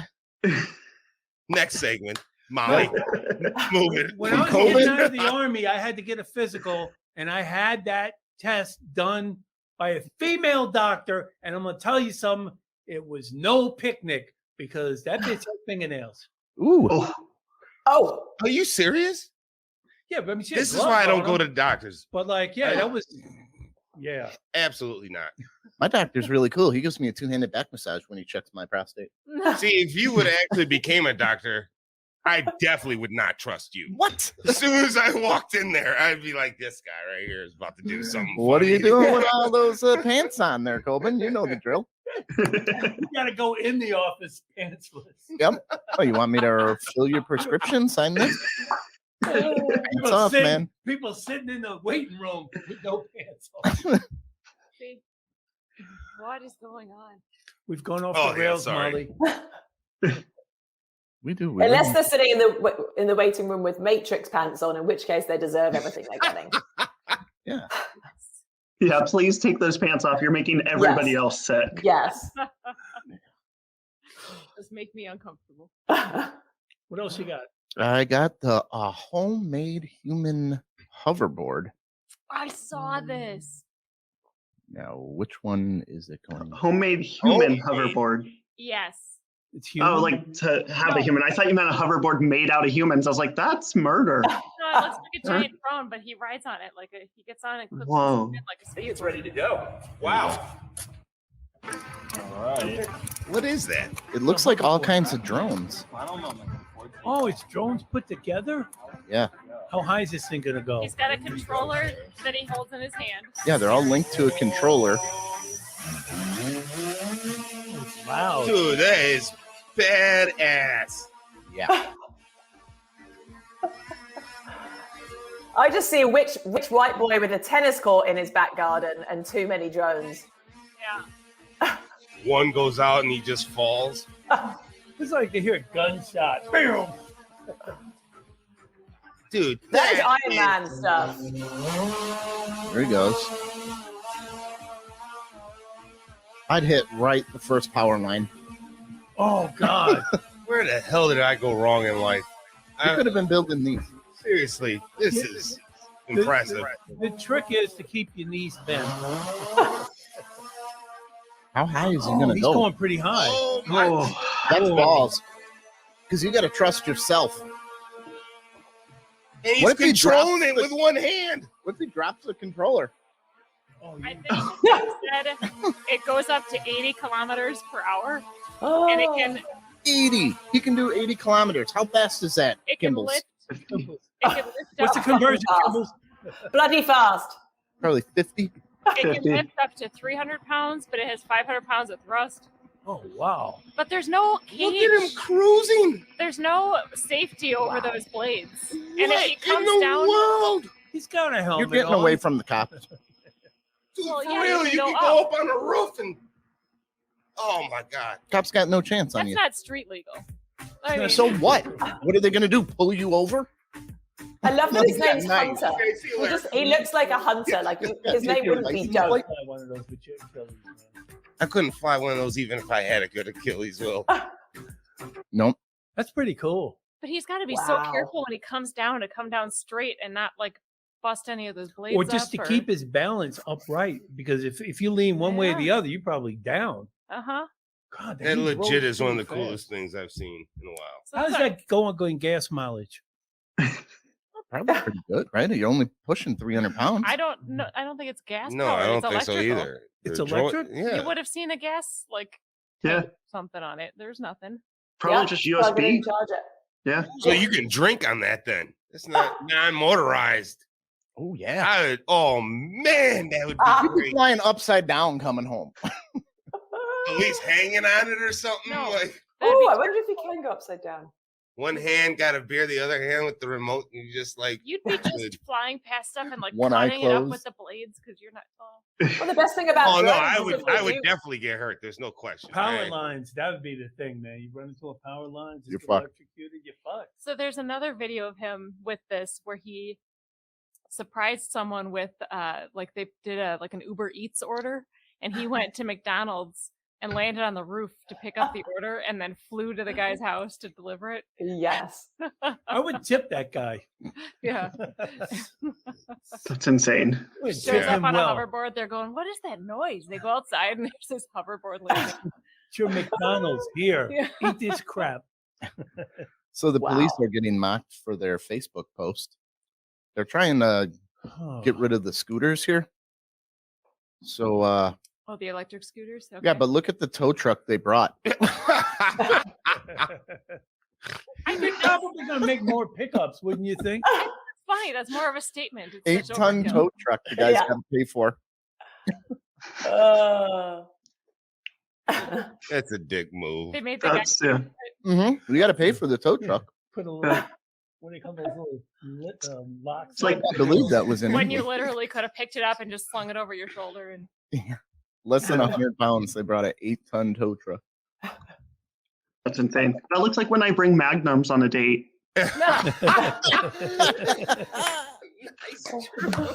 Next segment, Molly. Move it. When I was COVID? getting out of the army, I had to get a physical, and I had that test done by a female doctor. And I'm gonna tell you something. It was no picnic because that bitch had fingernails. Ooh, Oh, Are you serious? Yeah, but I mean, she had This is gloves why I don't on go to them, doctors. But like, yeah, that was. Yeah. Absolutely not. My doctor's really cool. He gives me a 2-handed back massage when he checks my prostate. See, if you would actually became a doctor, I definitely would not trust you. What? As soon as I walked in there, I'd be like, this guy right here is about to do something. What are you funny. doing with all those pants on there, Kobin? You know the drill. You got to go in the office pantsless. Yep. Oh, you want me to fill your prescription? Sign this. It's off, man. People sitting in the waiting room with no pants on. See, what is going on? We've gone off Oh, the yeah, rails, sorry. Molly. We do. Unless they're sitting in the waiting room with Matrix pants on, in which case they deserve everything they're getting. Yeah. Yeah, please take those pants off. You're making everybody else sick. Yes. Just make me uncomfortable. What else you got? I got the homemade human hoverboard. I saw this. Now, which one is it going? Homemade human Homemade. hoverboard. Yes. It's human. Oh, like to have No. a human. I thought you meant a hoverboard made out of humans. I was like, that's murder. No, it looks like a giant drone, but he rides on it he gets on and clips Whoa. his skin like a snake. It's ready to go. Wow. All right. What is that? It looks like all kinds of drones. I don't know. Oh, it's drones put together? Yeah. How high is this thing going to go? He's got a controller that he holds in his hand. Yeah, they're all linked to a controller. It's loud. Dude, that is badass. Yeah. I just see which white boy with a tennis court in his back garden and too many drones. Yeah. One goes out and he just falls. It's like to hear a gunshot. Bam! Dude, That is Iron Man stuff. There he goes. I'd hit right the first power line. Oh, God. Where the hell did I go wrong in life? You could have been building these. Seriously, this is impressive. The trick is to keep your knees bent. How high is he going to He's go? going pretty high. Oh my! Oh, That's balls. Because you got to trust yourself. And he's What if he controlling drops it with one hand. What if he drops the controller? Oh, I yeah. think he said it goes up to 80 kilometers per hour, Oh. and it can 80. He can do 80 kilometers. How fast is that, it can Kimbles? lift. It can lift What's the up. conversion, fast. Kimbles? Bloody fast. Probably 50. It can lift up to 300 pounds, but it has 500 pounds of thrust. Oh, wow. But there's no Look at him cage. cruising. There's no safety over those blades. And if What he in comes the down, world? He's got a helmet You're getting on. away from the cops. Dude, Well, for yeah, real, you you can can go go up. up on a roof and. Oh my God! Cops got no chance on that's you. not street legal. I mean, So what? What are they going to do? Pull you over? I love that his Yeah, name's nice. Hunter. Okay, see you later. He looks like a hunter. Like his name wouldn't be Dope. Like one of those with your Achilles, man. I couldn't fly one of those even if I had a good Achilles wheel. Nope. That's pretty cool. but he's got to be so Wow. careful when he comes down to come down straight and not like bust any of those blades Or just up to keep his balance upright. Because if you lean one way or the other, you're probably down. Uh-huh. God, That he legit rolls is one of the pretty fast. coolest things I've seen in a while. So How's it's like- that going gas mileage? Probably pretty good, right? You're only pushing 300 pounds. I don't know. I don't think it's gas. No, powered. I don't It's think so electrical. either. It's The electric? Yeah. You would have seen a gas like Yeah. tank, something on it. There's nothing. Probably Yeah, just plug it in, USB. charge it. Yeah. So you can drink on that then. It's not non-motorized. Oh, yeah. Oh man, that would be Ah. You'd be great. flying upside down coming home. At least hanging on it or something. No. Like That'd Oh, be I wonder if he can go upside down. one hand got a beer, the other hand with the remote. And you just like You'd be just flying past stuff and like One eye cutting it up closed. with the blades because you're not tall. Well, the best thing about Oh no, drones I is would if they do- definitely get hurt. There's no question. Power Right. lines, that would be the thing, man. You run into a power line, just You're get fucked. electrocuted, you're fucked. So there's another video of him with this where he surprised someone with like they did like an Uber Eats order and he went to McDonald's and landed on the roof to pick up the order and then flew to the guy's house to deliver it. Yes. I would tip that guy. Yeah. That's insane. I would Shows tip up him on well. a hoverboard. They're going, what is that noise? They go outside and there's this hoverboard landing. Sure, McDonald's, here, Yeah. eat this crap. So the police Wow. are getting mocked for their Facebook post. They're trying to Oh. get rid of the scooters here. So Oh, the electric scooters. Okay. Yeah, but look at the tow truck they brought. I think probably gonna make more pickups, wouldn't you think? It's funny. That's more of a statement. It's such 8-ton overkill. tow truck the guys Yeah. got to pay for. That's a dick move. They made the guy. That's yeah. Mm-hmm. We got to pay for the tow truck. Put a little, what do you call those little locks? It's like I believe that was in When you England. literally could have picked it up and just slung it over your shoulder and Less than 100 pounds. They brought an 8-ton tow truck. that's insane. That looks like when I bring magnums on a date.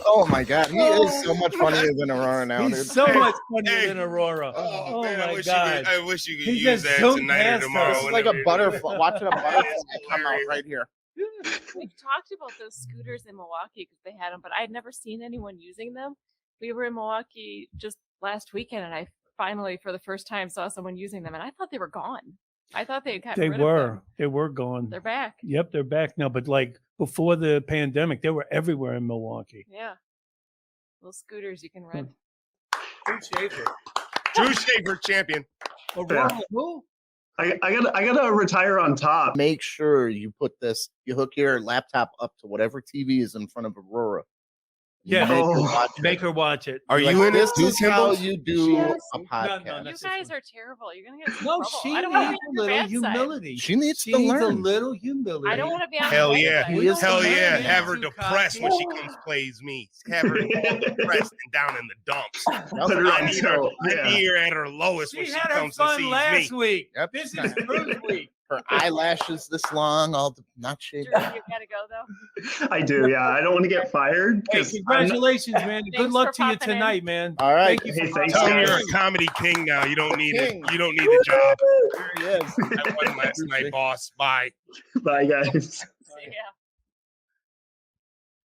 Oh my God, he is so much funnier than Aurora now, dude. He's so much funnier Hey. than Aurora. Oh, man, my I wish God. I wish you could He use just that zoomed tonight or past us. tomorrow. This is like a whenever you- butterfly. Watching a butterfly come out right here. we've talked about those scooters in Milwaukee because they had them, but I'd never seen anyone using them. We were in Milwaukee just last weekend, and I finally, for the first time, saw someone using them, and I thought they were gone. I thought they had gotten They rid of were. them. They were gone. They're back. Yep, they're back now. But like before the pandemic, they were everywhere in Milwaukee. Yeah. Little scooters you can rent. Drew Schaefer, champion. Aurora, who? I gotta retire on top. Make sure you put this, you hook your laptop up to whatever TV is in front of Aurora. Yeah. Make her Oh. watch it. Make her watch it. Are Like, you in it this too, is how Kimbles? you do Yes. a podcast. No, You that's guys are terrible. You're gonna get in No, trouble. she I don't needs want to be a on your little bad side. humility. She needs She to needs a learn. little humility. I don't want to be on Hell your bad yeah. side. He is Hell the yeah. man. Have her Too depressed when she comes plays me. Have her depressed and down in the dumps. Put her I on need her, tilt. I Yeah. need her at her lowest when She she had her comes and fun sees last me. week. Yep. This is first week. Her eyelashes this long, all not Drew, shaved. you gotta go though. I do. Yeah. I don't want to get fired. Hey, 'cause I'm- congratulations, man. Good Thanks luck for to you popping in. tonight, man. All right. Thank you Hey, for thanks, Tell popping me guys. you're in. a comedy king now. You don't need it. King. You don't need the job. There he is. I won last night, boss. Bye. Bye, guys. See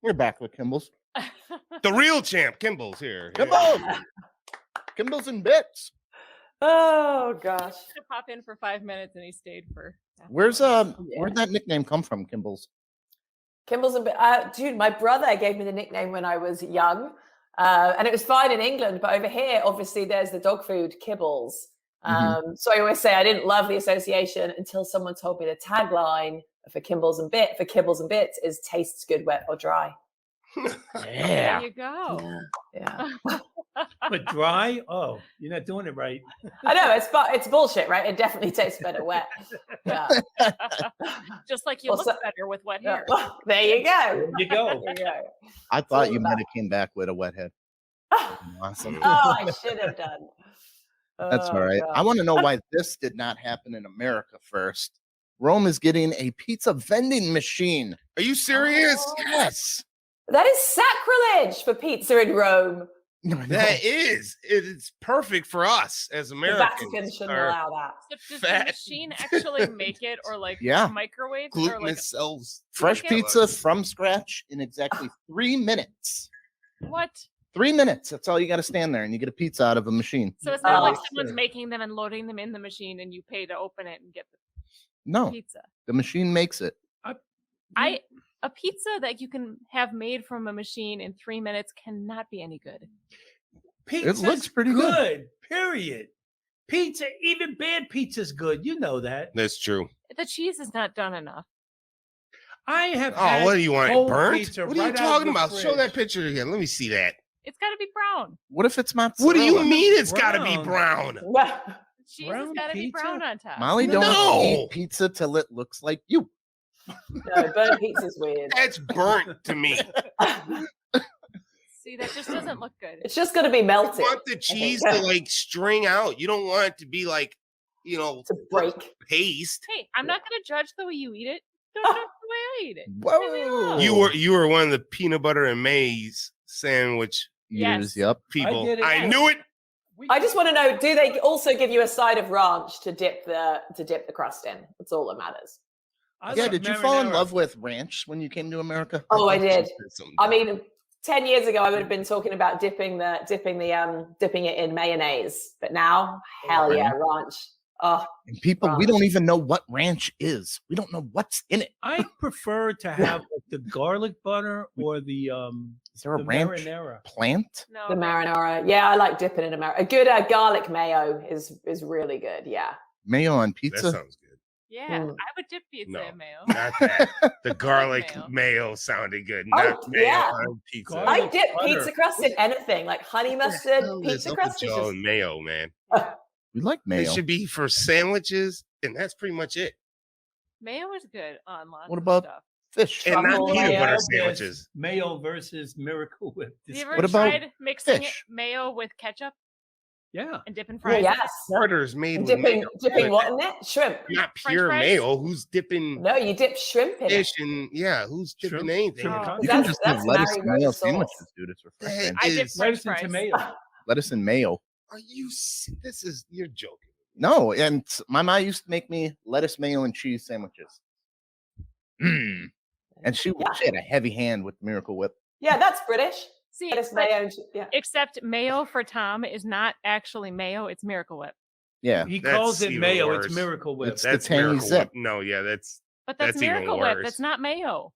We're back with Kimbles. ya. The real champ, Kimbles here. Kimbles! Kimbles and bits. Oh gosh. To pop in for 5 minutes and he stayed for. Where'd that nickname come from, Kimbles? Kimbles and dude, my brother gave me the nickname when I was young, and it was fine in England, but over here, obviously, there's the dog food Kibbles. So I always say I didn't love the association until someone told me the tagline for Kimbles and Bits is tastes good, wet or dry. There you go. Yeah. But dry? Oh, you're not doing it right. I know it's bullshit, right? It definitely tastes better wet. Yeah. Just like you Well, look so- better with wet Yeah. hair. Well, there you go. There you go. There you go. I thought you all might have came back with a wet head. Awesome. Oh, I should have done. That's all Oh, right. God. I want to know why this did not happen in America first. Rome is getting a pizza vending machine. Are you serious? Oh. Yes. That is sacrilege for pizza in Rome. That is. It's perfect for us as The Americans. Vatican shouldn't Our allow that. So does Fat. the machine actually make it or like Yeah. microwave or like glutinous cells. Fresh Okay. pizza from scratch in exactly 3 minutes. what? 3 minutes. That's all you got to stand there and you get a pizza out of a machine. So it's not like Oh. someone's making them and loading them in the machine and you pay to open it and get the No, pizza. the machine makes it. A pizza that you can have made from a machine in 3 minutes cannot be any good. Pizza's looks pretty good. Period. Pizza, even bad pizza's good. You know that. That's true. The cheese is not done enough. I have. Oh, had what do you want? It cold burnt? pizza What are you right out of talking the about? Show fridge. that picture again. Let me see that. It's got to be brown. What if it's mozzarella? What do you mean it's got to be Brown. brown? Well, The cheese Brown has got to be pizza? brown on top. Molly, don't No. eat pizza till it looks like you. no, burnt pizza's weird. That's burnt to me. See, that just doesn't look good. It's just going to be You melted want the cheese to like string out. You don't want it to be like, to break. paste. Hey, I'm not going to judge the way you eat it. Don't judge the way I eat it. Whoa. You were one of the peanut butter and maize sandwich Years, Yes. yep. people. did it. I knew it. I just want to know: do they also give you a side of ranch to dip the crust in? That's all that matters. Yeah, did you fall in love with ranch when you came to America? Oh, I did. Something I mean, 10 years ago, I would have been talking about dipping it in mayonnaise, but now, hell yeah, ranch. Oh, And people, we Right. don't even know what ranch is. We don't know what's in it. I prefer to have like, the garlic butter or the Is there a the ranch marinara. plant? No, the but marinara. Yeah, I like dipping in a marinara. A good garlic mayo is really good. Yeah. Mayo on That pizza? sounds good. yeah, Mm. I would dip pizza No. in mayo. Not that. The garlic mayo. mayo sounded good. Oh, Not mayo yeah. on pizza. Garlic I dip butter. pizza crust in anything, like honey mustard. Hell is Pizza up crust with is y'all just and mayo, man. We like It mayo. should be for sandwiches, and that's pretty much it. Mayo is good on lots What of about stuff. fish? And not Truffle peanut mayo. butter Yes, sandwiches. Mayo versus Miracle Whip. Have you ever What about tried mixing fish? mayo with ketchup Yeah. and dipping Yeah, fries? yes. Starters made with Dipping mayo. dipping what in it? Shrimp. Not French pure fries? mayo. Who's dipping No, you dip shrimp in it. fish and who's dipping Shrimp- anything? shrimp in it? con- You can That's- just have that's lettuce and married mayo with sauce. sandwiches, dude. It's refreshing. That I dip is- French Lettuce and fries. tomato. Lettuce and mayo. Are you? This is you're joking. No, and my mom used to make me lettuce, mayo, and cheese sandwiches. Mm. And she Yeah. had a heavy hand with Miracle Whip. Yeah, that's British. See, Lettuce, but- mayo, yeah. except mayo for Tom is not actually mayo; it's Miracle Whip. Yeah. He That's calls it even mayo. worse. It's Miracle Whip. It's the That's tangy Miracle zip. Whip. No, yeah, that's But that's, That's even Miracle Whip. worse. That's not mayo.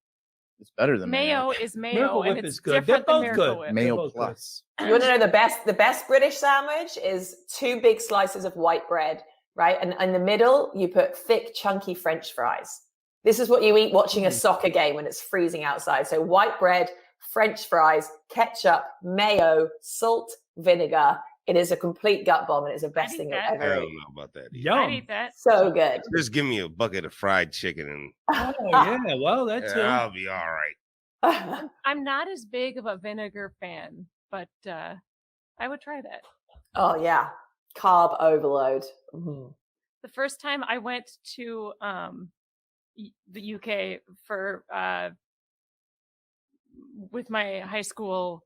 It's better than Mayo is mayo, Miracle and Whip it's is good. They're different than both Miracle good. Whip. They're Mayo both good. plus. You want to know the best British sandwich is 2 big slices of white bread, right? And in the middle, you put thick, chunky French fries. This is what you eat watching a soccer game when it's freezing outside. So white bread, French fries, ketchup, mayo, salt, vinegar. It is a complete gut bomb, and it's the best eat thing that. I've I ever don't eaten. know about that. either. I'd Yum. eat that. So good. Just give me a bucket of fried chicken and Oh, yeah. Well, that's I'll be all right. I'm not as big of a vinegar fan, but I would try that. Oh yeah, carb overload. Mhm. The first time I went to the UK for with my high school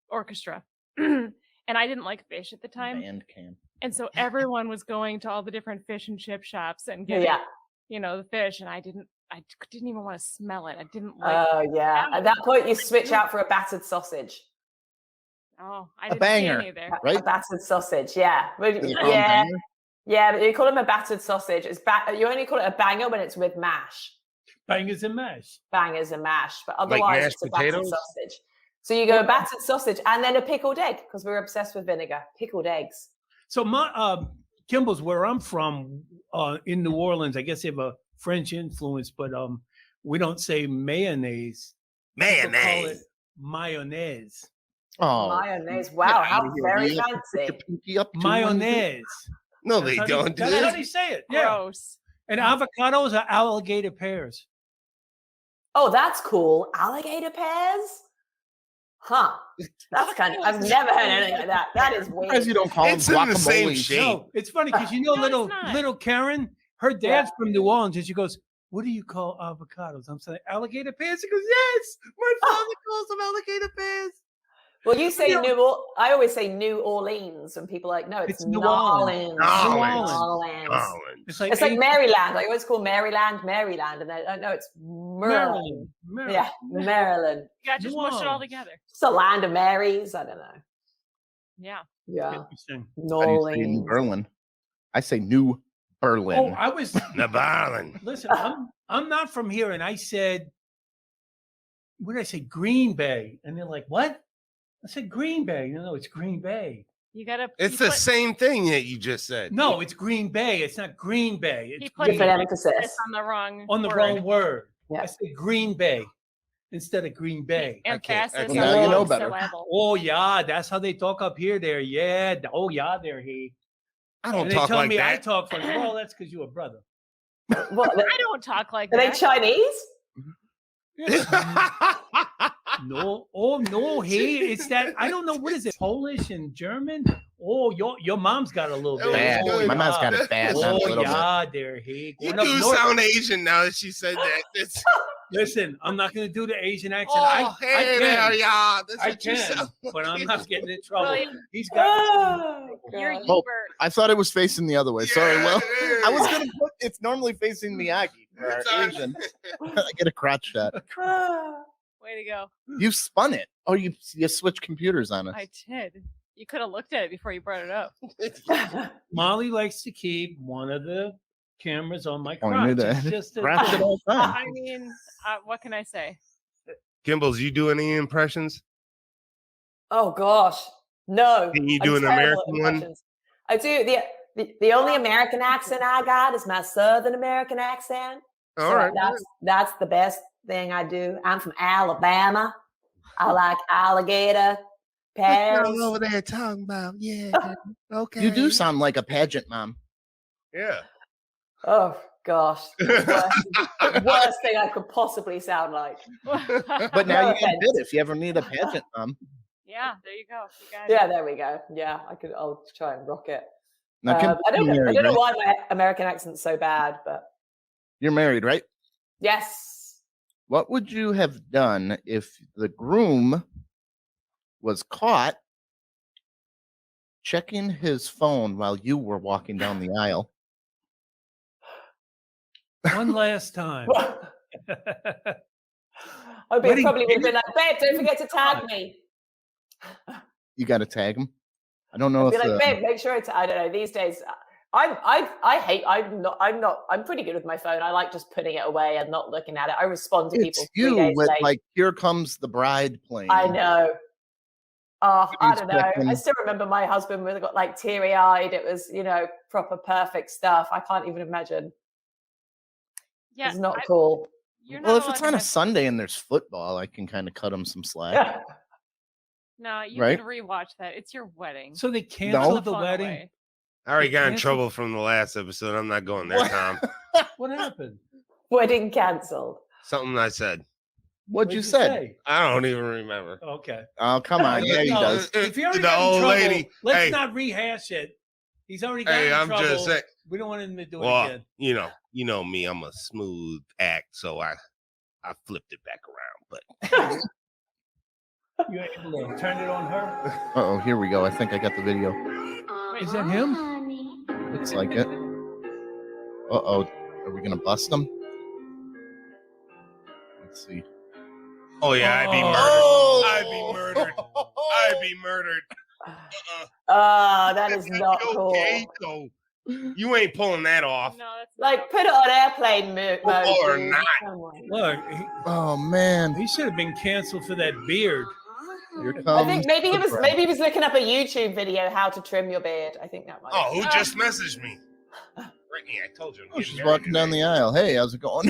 orchestra, and I didn't like fish at the time, Band can. and so everyone was going to all the different fish and chip shops and getting, Yeah. the fish, and I didn't even want to smell it. I didn't like. Oh yeah. At that point, you switch out for a battered sausage. I A didn't banger. see any there. A Right? battered sausage. Yeah. But- Is it called yeah. banger? Yeah, but you call them a battered sausage. You only call it a banger when it's with mash. bangers and mash. Bangers and mash, but Like otherwise mashed it's a battered potatoes? sausage. So you go battered sausage and then a pickled egg because we're obsessed with vinegar. Pickled eggs. So my Kimbles, where I'm from, in New Orleans, I guess they have a French influence, but we don't say mayonnaise. People call it Mayonnaise. mayonnaise. Oh, Mayonnaise. Wow, how outta here, very will you? Put fancy. your pinky up to when you do it. Mayonnaise. No, That's they how don't do That's how that. they say it. Yeah. Gross. And avocados are alligator pears. Oh, that's cool. Alligator pears? Huh. That's kind of, I've never heard anything like that. That is Surprised weird. you don't call It's them in the same guacamole. shape. No, it's funny because No, it's little not. Karen, her dad's from New Orleans, and she goes, "What do you call avocados?" I'm saying alligator pears. She goes, "Yes, my father calls them alligator pears." Well, you say Yeah. I always say New Orleans, and people are like, no, it's It's New New Orleans. Orleans. New Orleans. Collins. It's like, It's like eight- Maryland. I always call Maryland, and they don't know it's Maryland. Maryland. Yeah, Maryland. You got to just New mush it all Orleans. together. It's the land of Marys. I don't know. Yeah. Yeah, Interesting. New How do you say New Orleans. Berlin? I say New Berlin. Oh, I was Nabalin. listen. I'm not from here, and I said, "What did I say? Green Bay?" And they're like, "What?" I said, "Green Bay." No, it's Green Bay. You gotta. It's you the put- same thing that you just said. No, it's Green Bay. It's not Green Bay. He It's put Green Different Bay. emphasis. It's on the wrong. On the word. wrong word. Yeah. I said Green Bay instead of Green Bay. Emphasis okay. on Now the you know wrong better. syllable. Oh yeah, that's how they talk up here. There, yeah. Oh yeah, there he. I don't And they talk tell like me I that. talk funny. Well, that's because you're a brother. What? I don't talk like Are they that. Chinese? No, oh no, hey, it's that I don't know what is it, Polish and German. Oh, your mom's got a little bit. Bad. Oh, My mom's got yeah. it bad. Not a Oh little bit. yeah, there he. You Going up do north- sound Asian now that she said that. It's, Listen, I'm not going to do the Asian accent. oh, I hey there, can, y'all. That's I what you can, sound but I'm like. not getting in trouble. Well, He's got. Oh, You're God. Oh, Hubert. I thought it was facing the other way. Sorry. Yeah, Well, it I was is. gonna put. It's normally facing Miyagi for our It's on- Asian. I get a crotch shot. Ah. Way to go. You spun it. Oh, you switched computers on us. I did. You could have looked at it before you brought it up. Molly likes to keep one of the cameras on my Pointed crotch. at It's just a, crotch at all time. I mean, what can I say? Kimbles, you do any impressions? Oh gosh, no. Can you I'm do an terrible at American one? impressions. I do. The only American accent I got is my Southern American accent. All So right. that's the best thing I do. I'm from Alabama. I like alligator pears. over there talking about? Yeah. Okay. You do sound like a pageant mom. Yeah. Oh gosh, the worst thing I could possibly sound like. But now you can bid if you ever need a pageant mom. Yeah, there you go. You got Yeah, it. there we go. Yeah, I'll try and rock it. Now, Kim, I don't you're married, know right? why my American accent's so bad, but You're married, right? yes. What would you have done if the groom was caught checking his phone while you were walking down the aisle? one last time. I Wedding probably would have been cake? like, babe, don't forget to tag me. You got to tag him. I don't know I'd be if like, babe, make sure it's. I don't know. These days, I'm pretty good with my phone. I like just putting it away and not looking at it. I respond to people it's 3 you days with late. like "Here Comes the Bride" playing. I know. Oh, I don't know. I expecting- still remember my husband would have got like teary eyed. It was, proper perfect stuff. I can't even imagine. Yeah, It's not cool. You're Well, not if it's allowed on to a have- Sunday and there's football, I can kind of cut him some slack. No, you Right? can rewatch that. It's your wedding. So they Put canceled the phone wedding. away. I already got in Cancel- trouble from the last episode. I'm not going there, Tom. What happened? Wedding cancelled. Something I said. What'd you say? I don't even remember. Okay. Oh, come on. Yeah, he No, does. If you already The got in old trouble, lady. let's Hey. not rehash it. He's already got Hey, in I'm trouble. just saying. We don't want him to do it Well, again. you know me. I'm a smooth act, so I flipped it back around. But You able to turn it on her? Oh, here we go. I think I got the video. Is that him? Looks like it. Uh-oh. Are we going to bust him? Let's see. oh yeah, I'd be murdered. Oh! I'd be murdered. I'd be murdered. Oh, that is not cool. Okay, so you ain't pulling that off. No, that's not Like, put it on airplane mode. Or dude. not. Come on. Look, Oh, man. he should have been canceled for that beard. Here comes I think maybe he the was bride. maybe he was looking up a YouTube video how to trim your beard. I think that might. Oh, who just messaged me? Brittany, I told you. I'm Oh, getting she's married walking down today. the aisle. Hey, how's it going?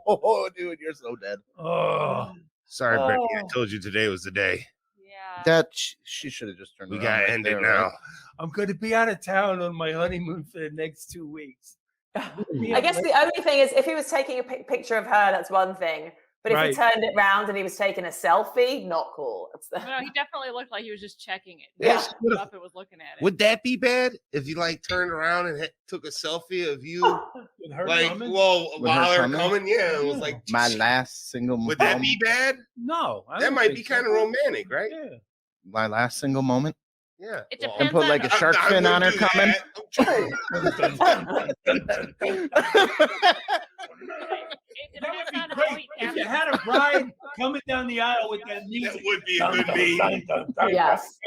Oh, dude, you're so dead. Oh, Sorry, Brittany. I Oh. told you today was the day. Yeah. That she should have just turned We around gotta right end there, it now. right? I'm going to be out of town on my honeymoon for the next 2 weeks. I guess the only thing is, if he was taking a picture of her, that's one thing. But if he Right. turned it round and he was taking a selfie, not cool. It's the, No, he definitely looked like he was just checking it. Yeah. He looked up and was looking at it. Would that be bad if you like turned around and took a selfie of you, With her like, coming? well, With while her they're coming? coming? Yeah, it was like My last single Would that be bad? No. I That don't might think be so. kind of romantic, right? Yeah. my last single moment. Yeah. It Well, depends And put on like a shark I fin on her wouldn't do coming. that. It That depends would on be how great he if you captures had a bride coming down the aisle with that That music. would be a good meme. yes.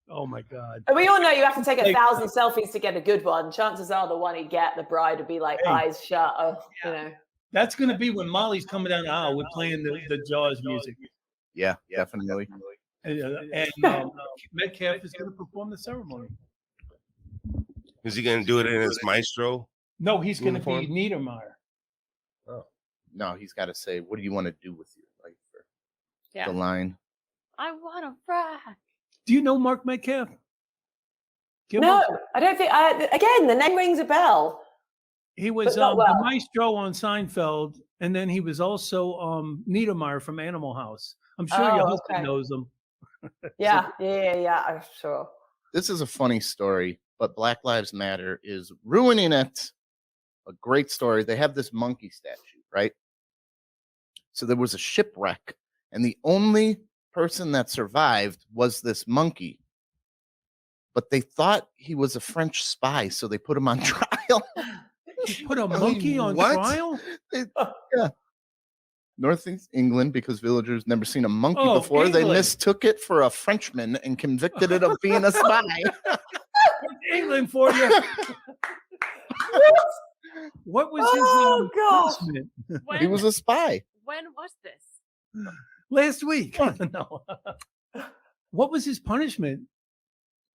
Oh my God. And we all know you have to take 1,000 selfies to get a good one. Chances are the one he'd get, the bride would be like Hey. eyes shut. Oh, you know. That's going to be when Molly's coming down the aisle. We're playing the Jaws music. Yeah, definitely. And Metcalf is going to perform the ceremony. Is he gonna do it in his maestro? No, he's going to be Uniform? Niedermeyer. No, he's got to say, "What do you want to do with your life?" Or Yeah. the line. I want to rock. Do you know Mark Metcalf? No, I don't think. Again, the name rings a bell. He was But not the well. maestro on Seinfeld, and then he was also Niedermeyer from Animal House. I'm sure your Oh, husband okay. knows him. Yeah, I'm sure. This is a funny story, but Black Lives Matter is ruining it. A great story. They have this monkey statue, right? So there was a shipwreck, and the only person that survived was this monkey. But they thought he was a French spy, so they put him on trial. You put a monkey on what? trial? Yeah. Northeast England, because villagers never seen a monkey Oh, before, they England. mistook it for a Frenchman and convicted it of being a spy. England for you. What was his Oh, gosh. punishment? He was a spy. When was this? Last week. No. What was his punishment?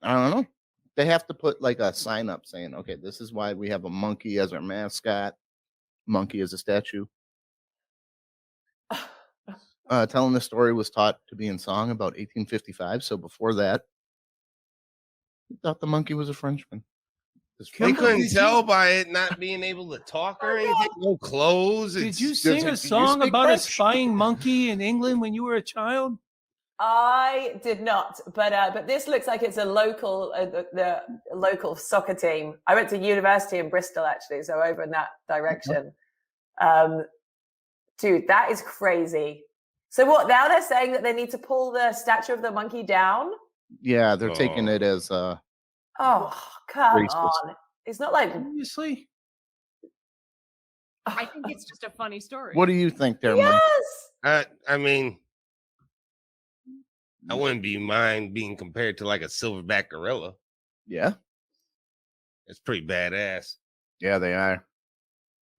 I don't know. They have to put like a sign up saying, okay, this is why we have a monkey as our mascot. Monkey as a statue. Telling the story was taught to be in song about 1855. So before that, we thought the monkey was a Frenchman. They couldn't tell by it not being able to talk or anything. No clothes. Did you sing a song about a spying monkey in England when you were a child? I did not, but this looks like it's a local, the local soccer team. I went to university in Bristol, actually, so over in that direction. Dude, that is crazy. So what? Now they're saying that they need to pull the statue of the monkey down? Yeah, they're taking it as Oh, come Racist. on! It's not like Seriously? I think it's just a funny story. What do you think there, yes. Mike? I mean, I wouldn't be mind being compared to like a silverback gorilla. Yeah. It's pretty badass. Yeah, they are.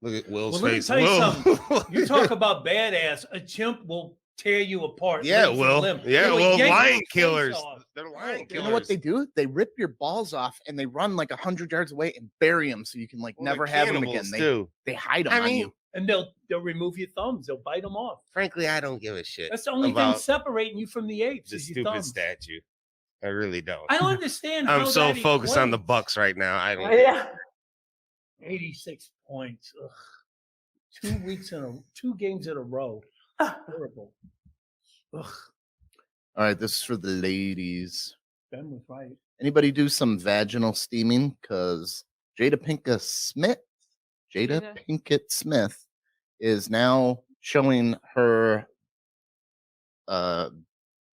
Look at Will's Well, let me face. tell you Will. something. You talk about badass. A chimp will tear you apart. Yeah, limb from Will. limb. Yeah, They will well, yank lion your face killers. off. They're lion You killers. know what they do? They rip your balls off and they run like 100 yards away and bury them so you can like Well, never they're have them again. cannibals, They too. hide them I on mean, you. And they'll remove your thumbs. They'll bite them off. frankly, I don't give a shit. That's the only thing about separating you from the apes the is your stupid thumbs. statue. I really don't. I don't understand. I'm how so that focused on the equates. Bucks right now. I don't. Yeah. 86 points. Ugh. 2 games in a row. Horrible. Ugh. All right, this is for the ladies. Ben was right. Anybody do some vaginal steaming? Because Jada Pinkett Smith is now showing her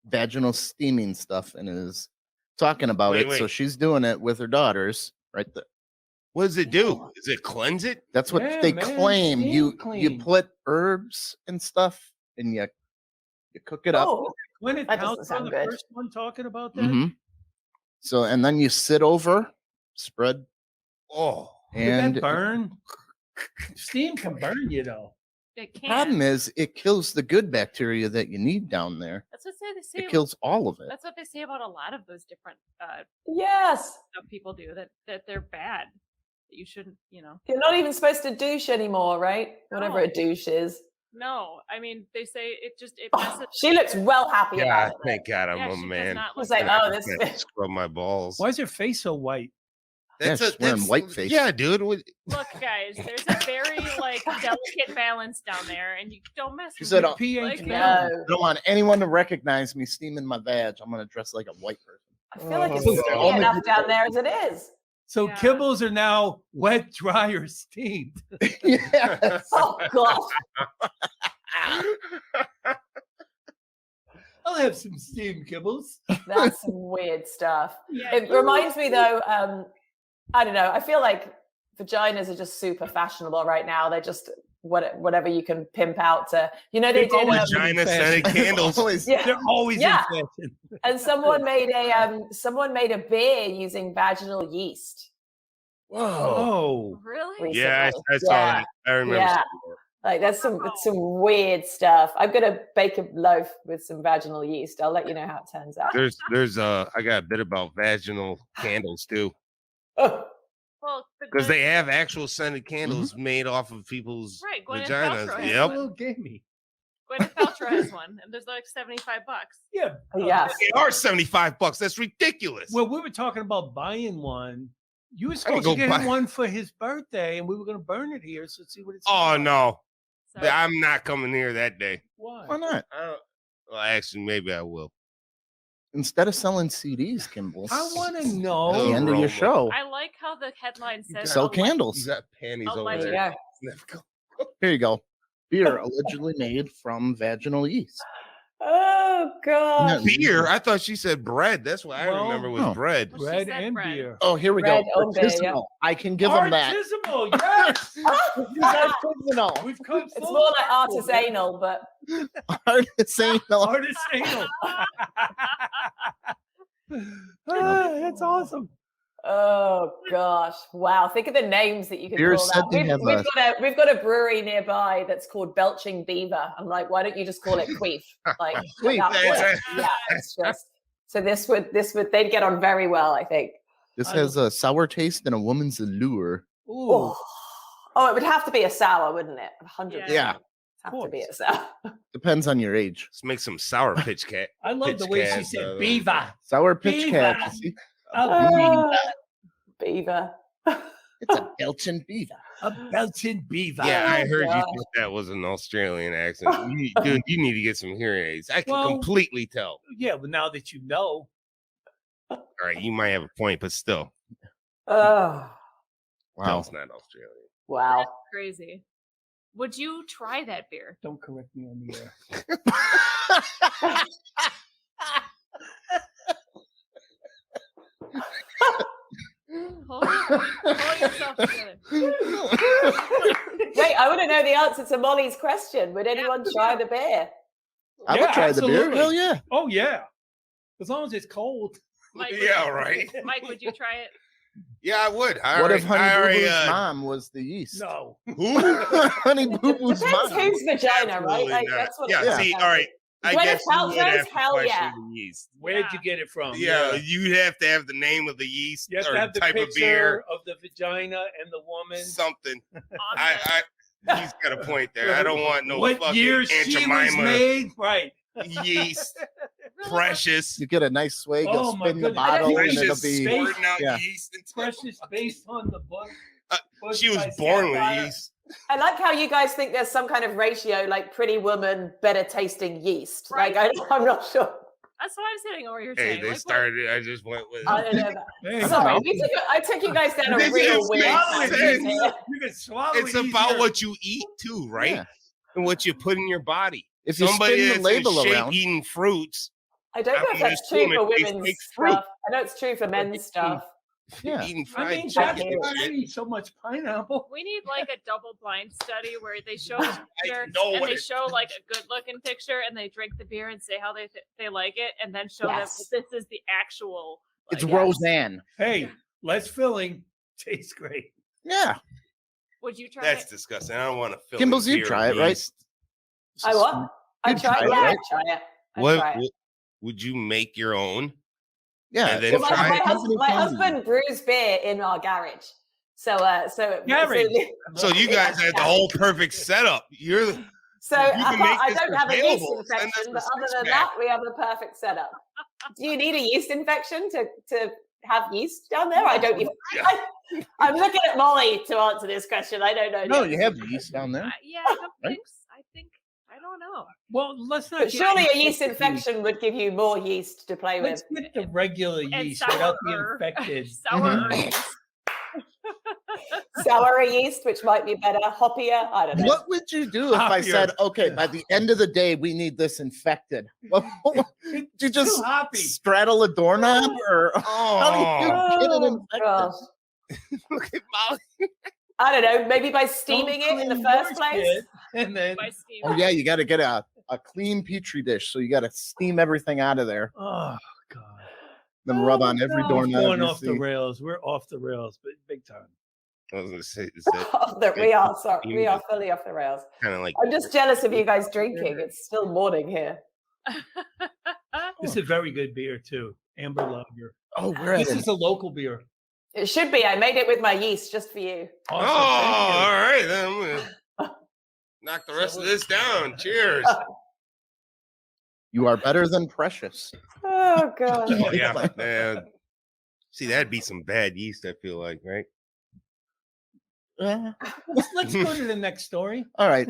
vaginal steaming stuff and is talking about Wait, it. So wait. she's doing it with her daughters right there. What does it do? Does it cleanse it? That's what Yeah, they man, claim. steam You clean. put herbs and stuff and you cook it up. Oh, Gwyneth That doesn't Paltrow, sound the good. first one talking about that. Mhm. So and then you sit over, spread, Oh, Did and that burn? Steam can burn you though. It the can. problem is it kills the good bacteria that you need down there. That's what they say. It kills all of it. That's what they say about a lot of those different yes. stuff people do. That they're bad. That you shouldn't. You're not even supposed to douche anymore, right? Whatever No. a douche is. No, I mean they say it Oh, messes. she looks well happy yeah. about it. Thank God I'm Yeah, a she does man. not She's look like, good. oh, this. I can't scrub my balls. Why is her face so white? Yeah, she's wearing whiteface. Yeah, dude. Look, guys, there's a very delicate balance down there, and you don't mess. She with said, it. "Oh, pH Like, balance. No. I don't want anyone to recognize me steaming my vag. I'm gonna dress like a white person." I feel like it's Oh, sticky only enough people- down there as it is. So Yeah. kibbles are now wet, dry, or steamed. Yes. Oh, God. I'll have some steamed kibbles. That's some weird stuff. Yeah. It reminds me, though, I don't know. I feel like vaginas are just super fashionable right now. They're just whatever you can pimp out to. They They've did. always Vagina scented candles. Always- Yeah. They're always Yeah. in fashion. And someone made a beer using vaginal yeast. Whoa. Oh, Really? Recently. Yeah, I saw Yeah. that. I remember. Yeah. seeing that. Like that's some weird stuff. I'm gonna bake a loaf with some vaginal yeast. I'll let you know how it turns out. There's I got a bit about vaginal candles too, Oh, Well, because they have actual scented candles made off of people's Right, Gwyneth vaginas. Paltrow has a Yep, little gamey. Gwyneth Paltrow has one, and there's like $75. Yeah. yes. they are $75. That's ridiculous. Well, we were talking about buying one. You were can supposed go to get buy- him one for his birthday, and we were going to burn it here. So see what it's. Oh no, So I'm not coming here that day. Why? Why not? Well, actually, maybe I will. Instead of selling CDs, Kimball, I want to at the know. end of Aroma. your show, I like how the headline says sell "Alleg- candles. You got panties over Alleged. there. Yeah. Never go. Here you go. Beer allegedly made from vaginal yeast. Oh God. Beer? I thought she said bread. That's what I remember was bread. Well, she Bread said and bread. beer. Oh, here we Bread go. on beer, yeah. Artisanal. I can give them that. Artisanal, yes. It's artisanal. We've come It's full more like circle, man. artisanal, but Artisanal. Artisanal. That's awesome. oh gosh, wow! Think of the names that you could Beer call said that. to have We've got a brewery nearby that's called Belching Beaver. I'm like, why don't you just call it Queef? Like, Queef. yeah, it's just. So this would they'd get on very well, I think. This has a sour taste and a woman's allure. Ooh. Oh, it would have to be a sour, wouldn't it? 100%. Yeah. Have to be a sour. Depends on your age. Let's make some sour pitch cat. I love the way she said beaver. Sour pitch Beaver. cat. You see? Beaver. It's a Belgian beaver. A Belgian beaver. Yeah, I heard you gosh. thought that was an Australian accent. Dude, you need to get some hearing aids. I can completely tell. Yeah, but now that you know. All right, you might have a point, but still. Oh, Wow. It's not Australian. wow. That's crazy. Would you try that beer? Don't correct me on the air. Hold yourself together. Wait, I want to know the answer to Molly's question. Would anyone try the beer? I would try the beer. absolutely. Hell yeah. Oh yeah. As long as it's cold. Mike, Yeah, right. Mike, would you try it? Yeah, I would. What if Honey Boo Boo's mom was the yeast? No. Who? Honey Boo Boo's Depends mom. whose vagina, right? Absolutely Like, not. that's what Yeah, it see, comes all down right. I Gwyneth guess you would Paltrow's have to hell question yeah. the yeast. Where'd you get it from? Yeah, you'd have to have the name of the yeast You have or to have the type of picture beer, of the vagina and the woman. something. Awesome. He's got a point there. I don't want no what fucking year Aunt she was Jemima made? Right. yeast. Precious. You get a nice swig, Oh, you'll my spin the goodness. bottle, and Precious it'll be. squirting out yeah. yeast. And Precious based on the book. she was born with yeast. I like how you guys think there's some kind of ratio, like Pretty Woman, better tasting yeast. Right. Like, I'm not sure. That's what I'm saying over here Hey, saying. they Like, started it. I just went with I it. don't know about Hey, Sorry, I took you guys down a This real is weird makes tangent sense. here. You can swallow It's it about easier. what you eat too, right? Yeah. And what you put in your body. If you Somebody spin the that's label in shape around, eating fruits, I don't know I'm if gonna that's true assume for it tastes women's like fruit. stuff. I know it's true for men's stuff. yeah. eating I fried mean, chicken. that's chicken. why I eat so much pineapple. we need like a double blind study where they show the picture know and what they it- show like a good looking picture and they drink the beer and say how they like it and then show Yes. them that this is the actual. It's like, Roseanne. Hey, less filling. Tastes great. Yeah. Would you try That's it? disgusting. I don't want to fill Kimbles, you try it, right? I what? I You'd try try it. it, Yeah, right? I try it. I What try it. would you make your own? Yeah. And then if Well, try my, it. my husband brews beer in our garage. Garage. So you guys had the whole perfect setup. You're So You can make I this don't have a yeast available. Send us infection, a but other than six-pack. that, we have a perfect setup. Do you need a yeast infection to have yeast down there? I don't even. I'm looking at Molly to answer this question. I don't know. No, you have yeast down there. Yeah, I don't Right? think. I don't know. Well, let's not. But get surely a into yeast the- infection would give you more yeast to play Let's with. get the regular And yeast without the sour. infected. Sour. Sour yeast, which might be better. Hoppier. I don't know. What would you do if I Hoppier. said, okay, by the end of the day, we need this infected? What would you just Too hoppy. straddle a doorknob, or how do you get it Oh, infected? gosh. Look at Molly. I don't know. Maybe by steaming it in the Don't first clean place. your shit, and then, By steam. Oh yeah, you got to get a clean petri dish, so you got to steam everything out of there, oh god, then rub on every We're doorknob going you off the see. rails. We're off the rails, but big time. I was gonna say, is that We are sorry. We are fully off the rails. kind of like I'm just jealous of you guys drinking. It's still morning here. This is a very good beer too, amber lager. Oh, we're at This an is a local beer. It should be. I made it with my yeast just for you. Oh, Awesome, all thank right. Then I'm gonna knock the rest of this down. Cheers. You are better than Precious. Oh god. Oh, yeah. See, that'd be some bad yeast, I feel like, right? Yeah. Let's go to the next story. All right.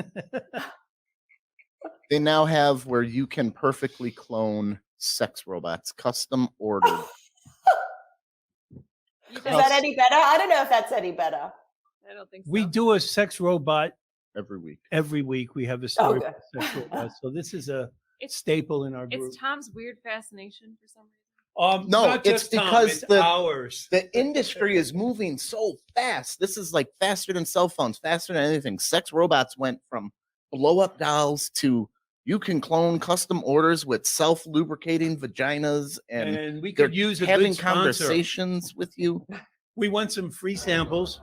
They now have where you can perfectly clone sex robots, custom ordered. Is that any better? I don't know if that's any better. I don't think so. We do a sex robot every week. every week. We have a story Okay. for sex robots. So this is a staple in our group. It's Tom's weird fascination for some reason. No, not it's just Tom, because it's ours. the industry is moving so fast. This is like faster than cell phones, faster than anything. Sex robots went from blow up dolls to you can clone custom orders with self lubricating vaginas, and we they're could use a having good sponsor. conversations with you. We want some free samples.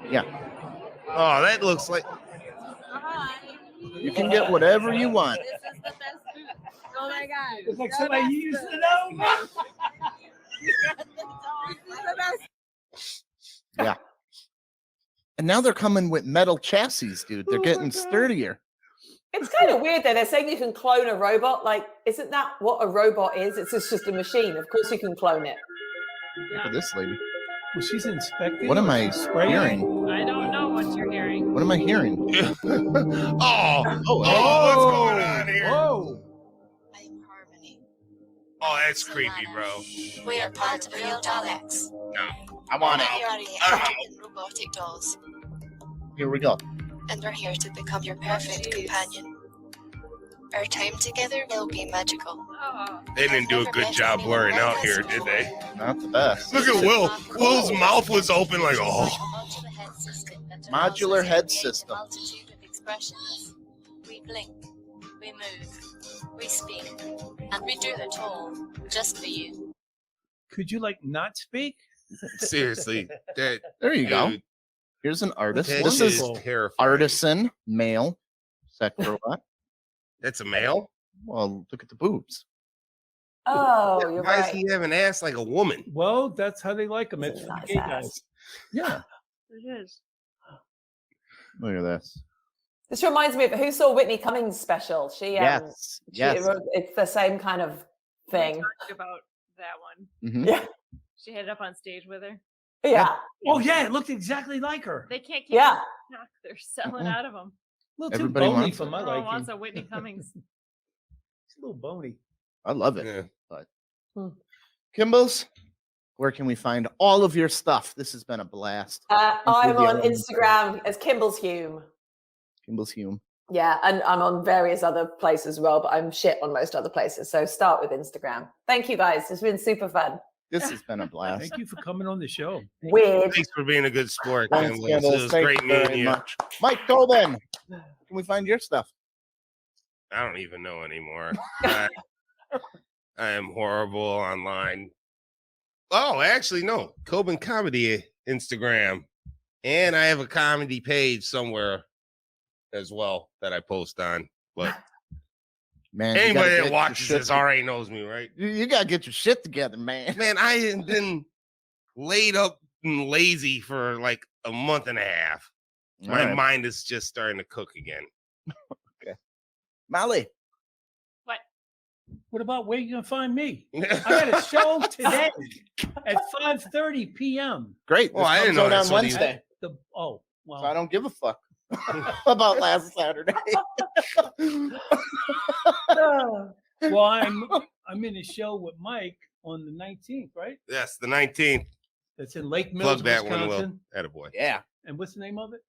Yeah. Oh, that looks like You can get whatever you want. This is the best food. Oh my god. It's like somebody you used to know. Yeah. And now they're coming with metal chassis, dude. They're getting sturdier. It's kind of weird though. They're saying you can clone a robot. Like, isn't that what a robot is? It's just a machine. Of course you can clone it. Look at this lady. Well, she's inspecting. What am I spraying? hearing? I don't know what you're hearing. What am I hearing? oh, what's going on here? Whoa. I'm Harmony. Oh, that's creepy, bro. We are part of Real Daleks. I want it. We are the African robotic dolls, Here we go. and we're here to become your perfect companion. Our time together will be magical. Oh. They didn't do a good job blurring out here, did they? Not the best. Look at Will. Will's mouth was open like, oh. Modular head system. Multitude of expressions. We blink, we move, we speak, and we do it all just for you. Could you not speak? Seriously. That, There you go. dude, Here's an artist. that This is is terrifying. artisan male sex robot. That's a male? Well, look at the boobs. Oh, you're Why does right. he have an ass like a woman? Well, that's how they like them. It's for the Nice gay ass. guys. Yeah. It is. Look at this. This reminds me of who saw Whitney Cummings' special. She Yes. Yes. it's the same kind of We thing. talked about that one. Mhm. Yeah. She had it up on stage with her. Yeah. Oh yeah, it looked exactly like her. They can't keep Yeah. stock. They're selling Mm-mm. out of them. A little Everybody too bony wants for it. my Everyone liking. wants a Whitney Cummings. It's a little bony. I love it. Yeah. But Hmm. Kimbles, where can we find all of your stuff? This has been a blast. I'm the on other one. Instagram as Kimbles Hume. Kimbles Hume. Yeah, and I'm on various other places as well, but I'm shit on most other places. So start with Instagram. Thank you guys. It's been super fun. This has been a blast. Thank you for coming on the show. Weird. Thanks for being a good sport, Thanks, Kimbles. It Kimbles. was Thank great you meeting very you. much. Mike Kobin, can we find your stuff? I don't even know anymore. I am horrible online. Oh, actually, no. Kobin Comedy Instagram. And I have a comedy page somewhere as well that I post on. But Man, you anybody gotta get that your watches shit this already knows me, right? You gotta get your shit together, man. Man, I have been laid up and lazy for like a month and a half. My Alright. mind is just starting to cook again. Molly. What about where you gonna find me? I got a show today at 5:30 p.m. Great. Well, This I didn't comes know out that's on what he- Wednesday. Well, So I don't give a fuck about last Saturday. well, I'm in a show with Mike on the 19th, right? Yes, the 19th. That's in Lake Mills, Plug that one, Will. Wisconsin. Attaboy. Yeah. And what's the name of it?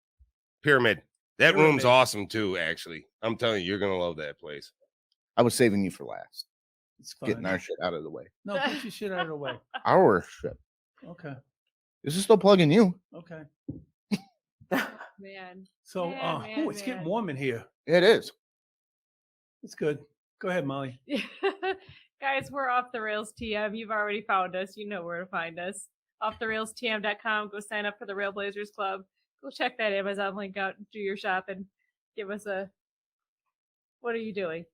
Pyramid. That Pyramid. room's awesome too, actually. I'm telling you, you're gonna love that place. I was saving you for last. It's fine. Getting our shit out of the way. No, put your shit out of the way. Our shit. Okay. This is still plugging you. Okay. Man. So, Man, it's getting man. warm in here. It is. It's good. Go ahead, Molly. Guys, we're Off the Rails TM. You've already found us. You know where to find us. OffTheRailsTM.com. Go sign up for the Railblazers Club. Go check that Amazon link out. Do your shopping. Give us a. What are you doing?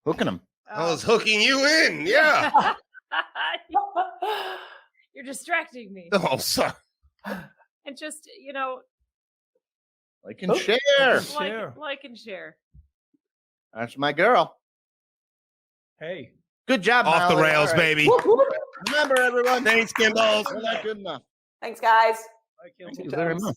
Hooking them. I was hooking you in. Yeah. You're distracting me. Oh, sorry. And just, Like and share. Share. like and share. That's my girl. Hey. Good job, Off the Molly. rails, All right. baby. Remember, everyone. Thanks, Kimbles. We're not good enough. Thanks, guys. Bye, Kim. Thank you very much.